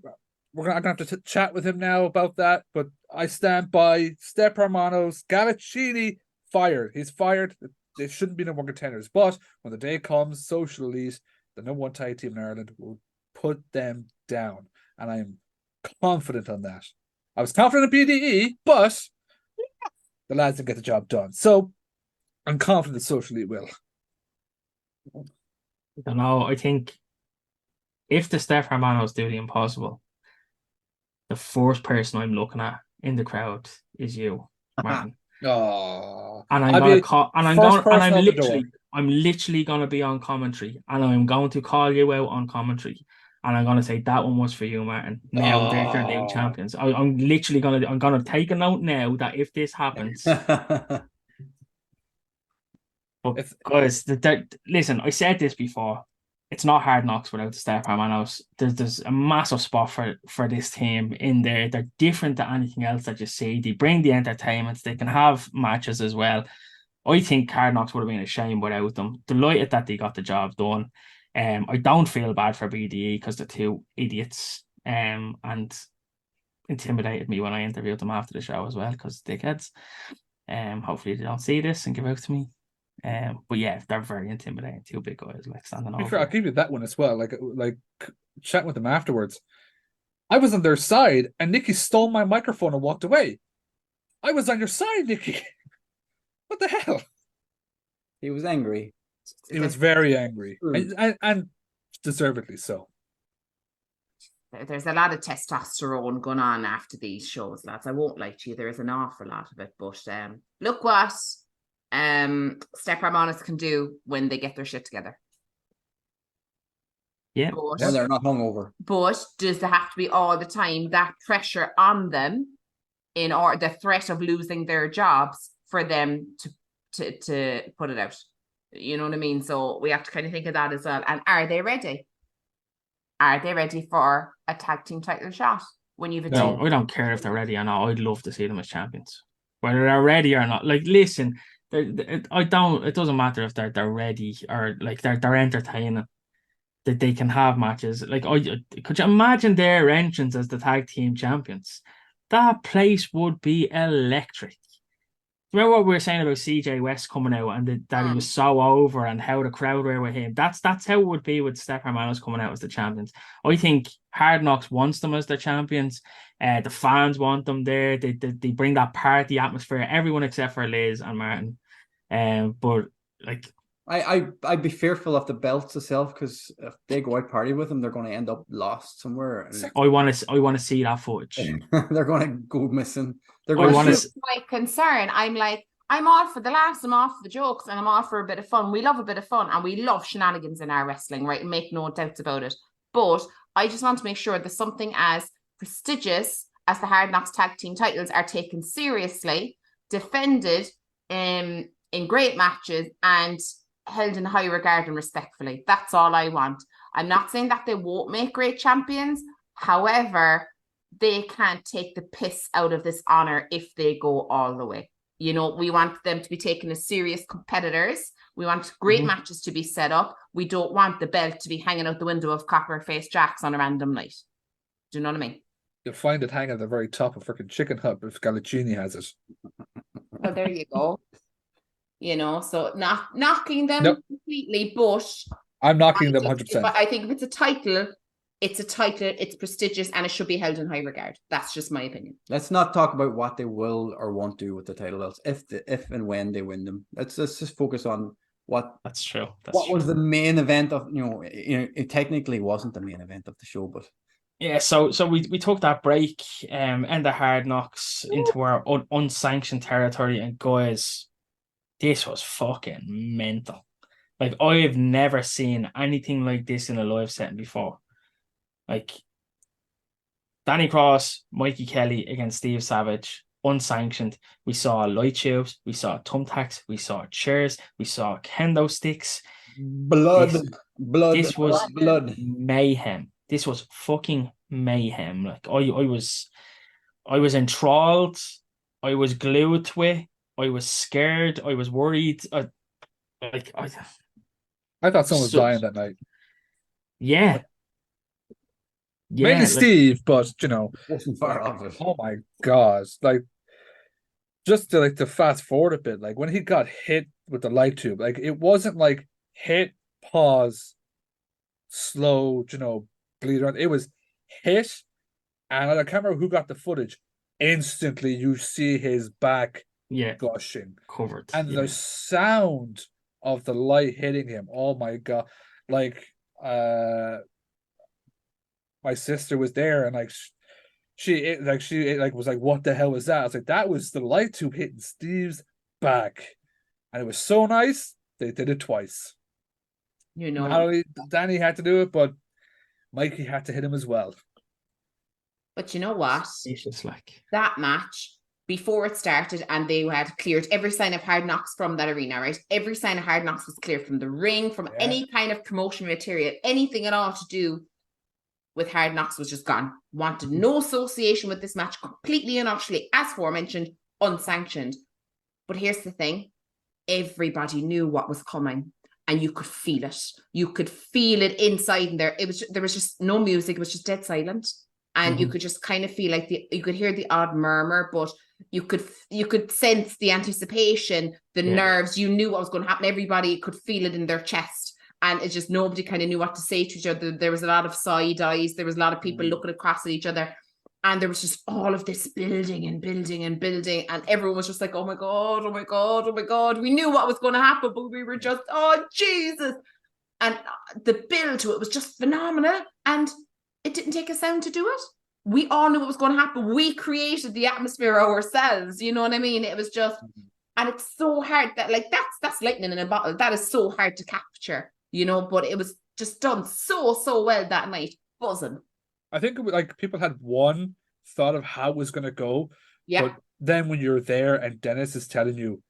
I'm gonna have to chat with him now about that. But I stand by Step Hermanos. Galacini fired. He's fired. They shouldn't be number 1 contenders. But when the day comes, Social Elite, the number 1 tag team in Ireland, will put them down. and I'm confident on that. I was confident in BDE, but the lads didn't get the job done. So I'm confident Social Elite will. I don't know. I think if the Steph Hermanos do the impossible, the first person I'm looking at in the crowd is you, Martin. Oh, and I'm gonna call, and I'm literally gonna be on commentary, and I'm going to call you out on commentary, and I'm gonna say that one was for you, Martin. Now they're your new champions. I'm literally gonna take a note now that if this happens, but guys, listen, I said this before. It's not Hard Knocks without the Steph Hermanos. There's a massive spot for this team in there. They're different to anything else that you see. They bring the entertainment. They can have matches as well. I think Hard Knocks would have been a shame without them. Delighted that they got the job done. I don't feel bad for BDE because they're two idiots and intimidated me when I interviewed them after the show as well because dickheads. Hopefully they don't see this and give out to me. But yeah, they're very intimidating. Two big guys like standing over. I'll give you that one as well. Like chatting with them afterwards. I was on their side and Nikki stole my microphone and walked away. I was on your side, Nikki. What the hell? He was angry. He was very angry. And deservedly so. There's a lot of testosterone going on after these shows, lads. I won't lie to you. There is an awful lot of it. But look what Steph Hermanos can do when they get their shit together. Yeah. When they're not hungover. But does there have to be all the time that pressure on them or the threat of losing their jobs for them to put it out? You know what I mean? So we have to kind of think of that as well. And are they ready? Are they ready for a tag team title shot when you've achieved? No, I don't care if they're ready or not. I'd love to see them as champions. Whether they're ready or not. Like, listen, it doesn't matter if they're ready or like they're entertaining. That they can have matches. Like, could you imagine their entrance as the tag team champions? That place would be electric. Remember what we were saying about CJ West coming out and that he was so over and how the crowd were with him? That's how it would be with Steph Hermanos coming out as the champions. I think Hard Knocks wants them as their champions. The fans want them there. They bring that party atmosphere. Everyone except for Liz and Martin. But like, I'd be fearful of the belts itself because if they go out party with them, they're going to end up lost somewhere. I want to see that footage. They're going to go missing. That's my concern. I'm all for the laughs, I'm all for the jokes, and I'm all for a bit of fun. We love a bit of fun, and we love shenanigans in our wrestling, right? Make no doubts about it. But I just want to make sure that something as prestigious as the Hard Knocks tag team titles are taken seriously, defended in great matches, and held in high regard and respectfully. That's all I want. I'm not saying that they won't make great champions. However, they can't take the piss out of this honor if they go all the way. You know, we want them to be taken as serious competitors. We want great matches to be set up. We don't want the belt to be hanging out the window of Copperface Jacks on a random night. Do you know what I mean? You'll find it hanging at the very top of freaking Chicken Hut if Galacini has it. Well, there you go. You know, so not knocking them completely, but I'm knocking them 100%. I think if it's a title, it's prestigious, and it should be held in high regard. That's just my opinion. Let's not talk about what they will or won't do with the title belts if and when they win them. Let's just focus on what. That's true. Was the main event of it technically wasn't the main event of the show, but yeah. So we took that break and the Hard Knocks into our unsanctioned territory, and guys, this was fucking mental. Like, I have never seen anything like this in a live setting before. Like, Danny Cross, Mikey Kelly against Steve Savage, unsanctioned. We saw light tubes, we saw thumbtacks, we saw chairs, we saw kendo sticks. Blood. This was mayhem. This was fucking mayhem. Like, I was enthralled. I was glued to it. I was scared. I was worried. I thought someone was dying that night. Yeah. Mainly Steve, but wasn't far off it. Oh my god! Like, just to fast forward a bit, like when he got hit with the light tube, like it wasn't like hit, pause, slow, bleed around. It was hit, and I can't remember who got the footage. Instantly, you see his back gushing, covered, and the sound of the light hitting him. Oh my god! Like, my sister was there, and like she was like, "What the hell was that?" I was like, "That was the light tube hitting Steve's back," and it was so nice. They did it twice. You know, not only Danny had to do it, but Mikey had to hit him as well. But you know what? It's just like that match before it started, and they had cleared every sign of Hard Knocks from that arena, right? Every sign of Hard Knocks was cleared from the ring, from any kind of promotion material, anything at all to do with Hard Knocks was just gone. Wanted no association with this match, completely and utterly, as aforementioned, unsanctioned. But here's the thing. Everybody knew what was coming, and you could feel it. You could feel it inside in there. There was just no music. It was just dead silent. And you could just kind of feel like you could hear the odd murmur, but you could sense the anticipation, the nerves. You knew what was going to happen. Everybody could feel it in their chest. And it's just nobody kind of knew what to say to each other. There was a lot of side eyes. There was a lot of people looking across at each other. And there was just all of this building and building and building. And everyone was just like, oh my God, oh my God, oh my God. We knew what was going to happen, but we were just, oh, Jesus. And the build to it was just phenomenal. And it didn't take a sound to do it. We all knew what was going to happen. We created the atmosphere ourselves. You know what I mean? It was just, and it's so hard that, like, that's lightning in a bottle. That is so hard to capture, you know, but it was just done so well that night. Buzzing. I think like people had one thought of how it was going to go. Yeah. But then when you're there and Dennis is telling you,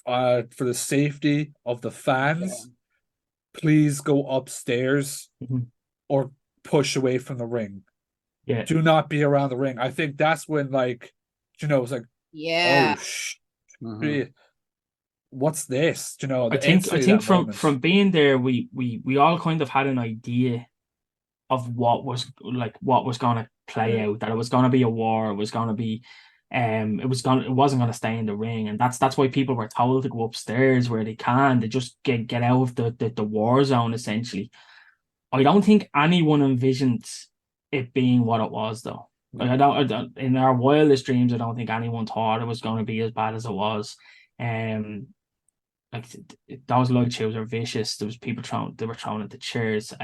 for the safety of the fans, please go upstairs or push away from the ring. Yeah. Do not be around the ring. I think that's when, like, you know, it's like, oh, what's this? You know, I think from being there, we all kind of had an idea of what was going to play out, that it was going to be a war, it was going to be it wasn't going to stay in the ring, and that's why people were told to go upstairs where they can to just get out of the war zone, essentially. I don't think anyone envisioned it being what it was, though. Like, I don't in our wildest dreams, I don't think anyone thought it was going to be as bad as it was. Like, those light tubes are vicious. There was people they were throwing at the chairs.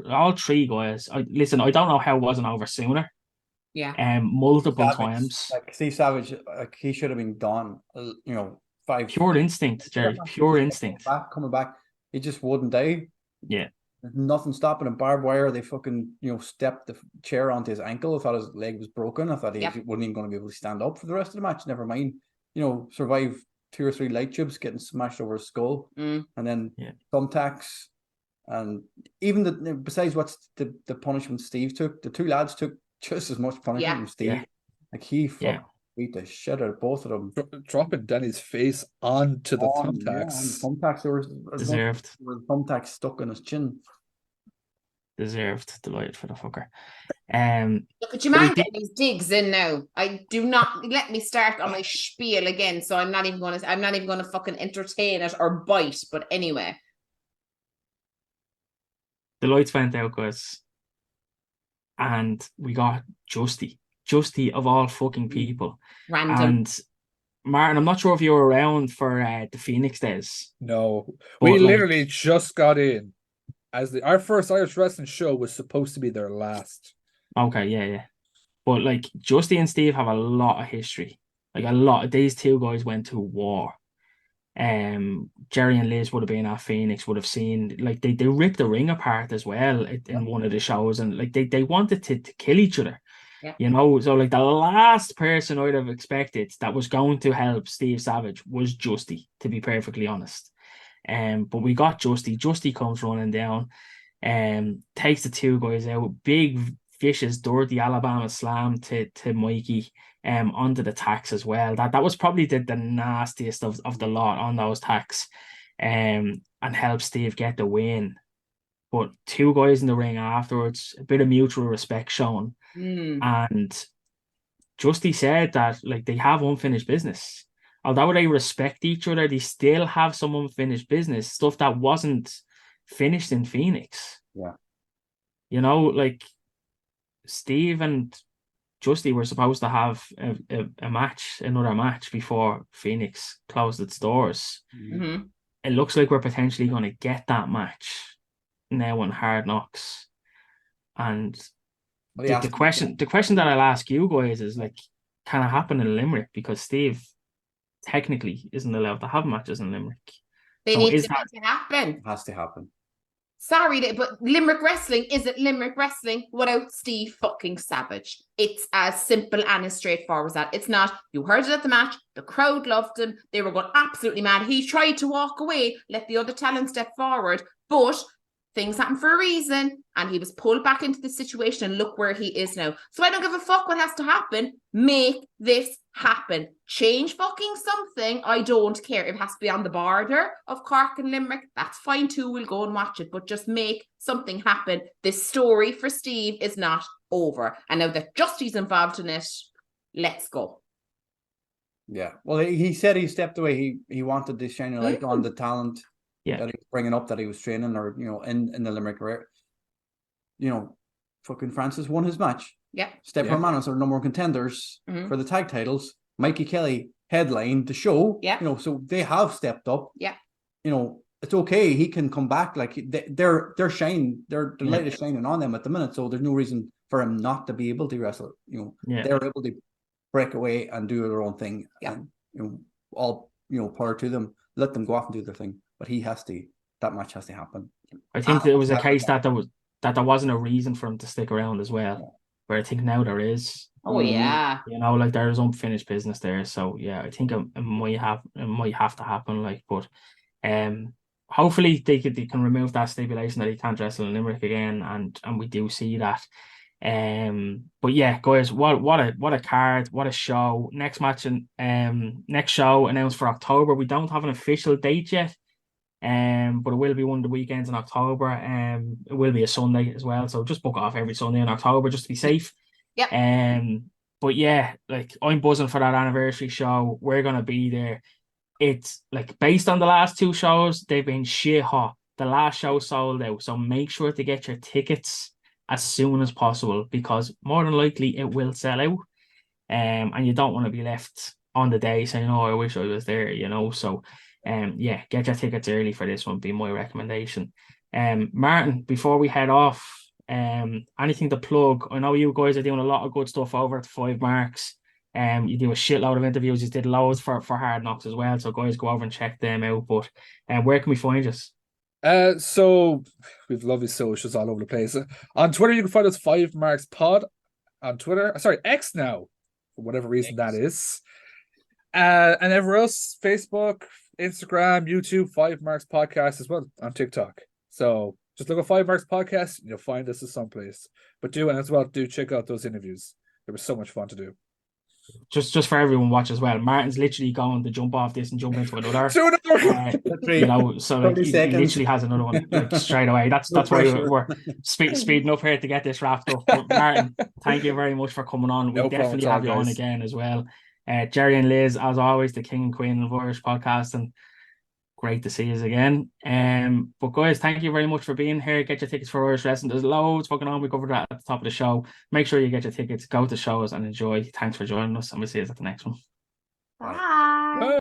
All three guys. I don't know how it wasn't over sooner. Yeah. Multiple Savage, times. like Steve Savage, like he should have been done. You know, pure instinct, Jerry. Pure instinct. Coming back, he just wouldn't die. Yeah. There's nothing stopping him. Barbed wire. They fucking stepped the chair onto his ankle. I thought his leg was broken. I thought he wasn't even going to be able to stand up for the rest of the match. Never mind, survive 2 or 3 light tubes getting smashed over his skull, and then thumbtacks, and even besides what's the punishment Steve took, the 2 lads took just as much punishment as Steve. Like he beat the shit out of both of them, dropping Danny's face onto the thumbtacks. Thumbtacks, there was deserved. There were thumbtacks stuck in his chin. Deserved. Delighted for the fucker. Look, but you mind getting these digs in now. I do not let me start on my spiel again, so I'm not even gonna fucking entertain it or bite. But anyway, the lights went out, guys, and we got Justy of all fucking people. Random. And Martin, I'm not sure if you were around for the Phoenix days. No, we literally just got in. Our first Irish wrestling show was supposed to be their last. Okay, yeah. But like Justy and Steve have a lot of history. Like a lot. These 2 guys went to war. Jerry and Liz would have been at Phoenix, would have seen, like, they ripped the ring apart as well in one of the shows, and like they wanted to kill each other. Yeah. So like the last person I'd have expected that was going to help Steve Savage was Justy, to be perfectly honest. But we got Justy. Justy comes running down, takes the 2 guys out. Big, vicious, dirty Alabama slam to Mikey, onto the tacks as well. That was probably the nastiest of the lot on those tacks, and helped Steve get the win. But 2 guys in the ring afterwards, a bit of mutual respect shown, and Justy said that, like, they have unfinished business. Although they respect each other, they still have some unfinished business, stuff that wasn't finished in Phoenix. Yeah. Like, Steve and Justy were supposed to have another match before Phoenix closed its doors. Mm-hmm. It looks like we're potentially going to get that match now on Hard Knocks. And the question that I'll ask you guys is, like, can it happen in Limerick? Because Steve technically isn't allowed to have matches in Limerick. They need to make it happen. It has to happen. Sorry, but Limerick Wrestling isn't Limerick Wrestling without Steve fucking Savage. It's as simple and as straightforward as that. It's not, you heard it at the match, the crowd loved him, they were going absolutely mad. He tried to walk away, let the other talent step forward, but things happen for a reason, and he was pulled back into the situation, and look where he is now. So I don't give a fuck what has to happen. Make this happen. Change fucking something. I don't care. If it has to be on the border of Cork and Limerick, that's fine too. We'll go and watch it, but just make something happen. This story for Steve is not over. And now that Justy's involved in it, let's go. Yeah. Well, he said he stepped away. He wanted to shine a light on the talent that he was bringing up, that he was training, or, you know, in the Limerick area. You know, fucking Francis won his match. Yeah. Steph Hermanos are number one contenders for the tag titles. Mikey Kelly headlined the show. Yeah. You know, so they have stepped up. Yeah. You know, it's okay. He can come back. Like, they're shining. The light is shining on them at the minute. So there's no reason for him not to be able to wrestle. You know, they're able to break away and do their own thing. Yeah. And, you know, all, you know, power to them. Let them go off and do their thing. But that match has to happen. I think there was a case that there wasn't a reason for him to stick around as well. Yeah. Where I think now there is. Oh yeah. You know, like, there's unfinished business there. So yeah, I think it might have to happen. Like, but hopefully they can remove that stipulation that he can't wrestle in Limerick again, and we do see that. But yeah, guys, what a card, what a show. Next match and next show announced for October. We don't have an official date yet. But it will be one of the weekends in October. It will be a Sunday as well, so just book off every Sunday in October just to be safe. Yep. But yeah, like, I'm buzzing for that anniversary show. We're gonna be there. It's like, based on the last two shows, they've been shit hot. The last show sold out, so make sure to get your tickets as soon as possible, because more than likely it will sell out. And you don't want to be left on the day saying, "Oh, I wish I was there," you know. So yeah, get your tickets early for this one, be my recommendation. Martin, before we head off, anything to plug? I know you guys are doing a lot of good stuff over at 5 Marks. You do a shitload of interviews. You did loads for Hard Knocks as well, so guys, go over and check them out. But where can we find you? So we've lovely socials all over the place. On Twitter, you can find us 5 Marks Pod on Twitter. Sorry, X now, for whatever reason that is. And everywhere else, Facebook, Instagram, YouTube, 5 Marks Podcast as well on TikTok. So just look at 5 Marks Podcast and you'll find us at someplace. But do check out those interviews. They were so much fun to do. Just for everyone watch as well, Martin's literally going to jump off this and jump into another. You know, so like, he literally has another one, like, straight away. That's why we're speeding up here to get this wrapped up. But Martin, thank you very much for coming on. We'll definitely have you on again as well. Jerry and Liz, as always, the king and queen of Irish podcast, and great to see you again. But guys, thank you very much for being here. Get your tickets for Irish Wrestling. There's loads fucking on. We covered that at the top of the show. Make sure you get your tickets, go to shows and enjoy. Thanks for joining us, and we'll see you at the next one. Bye.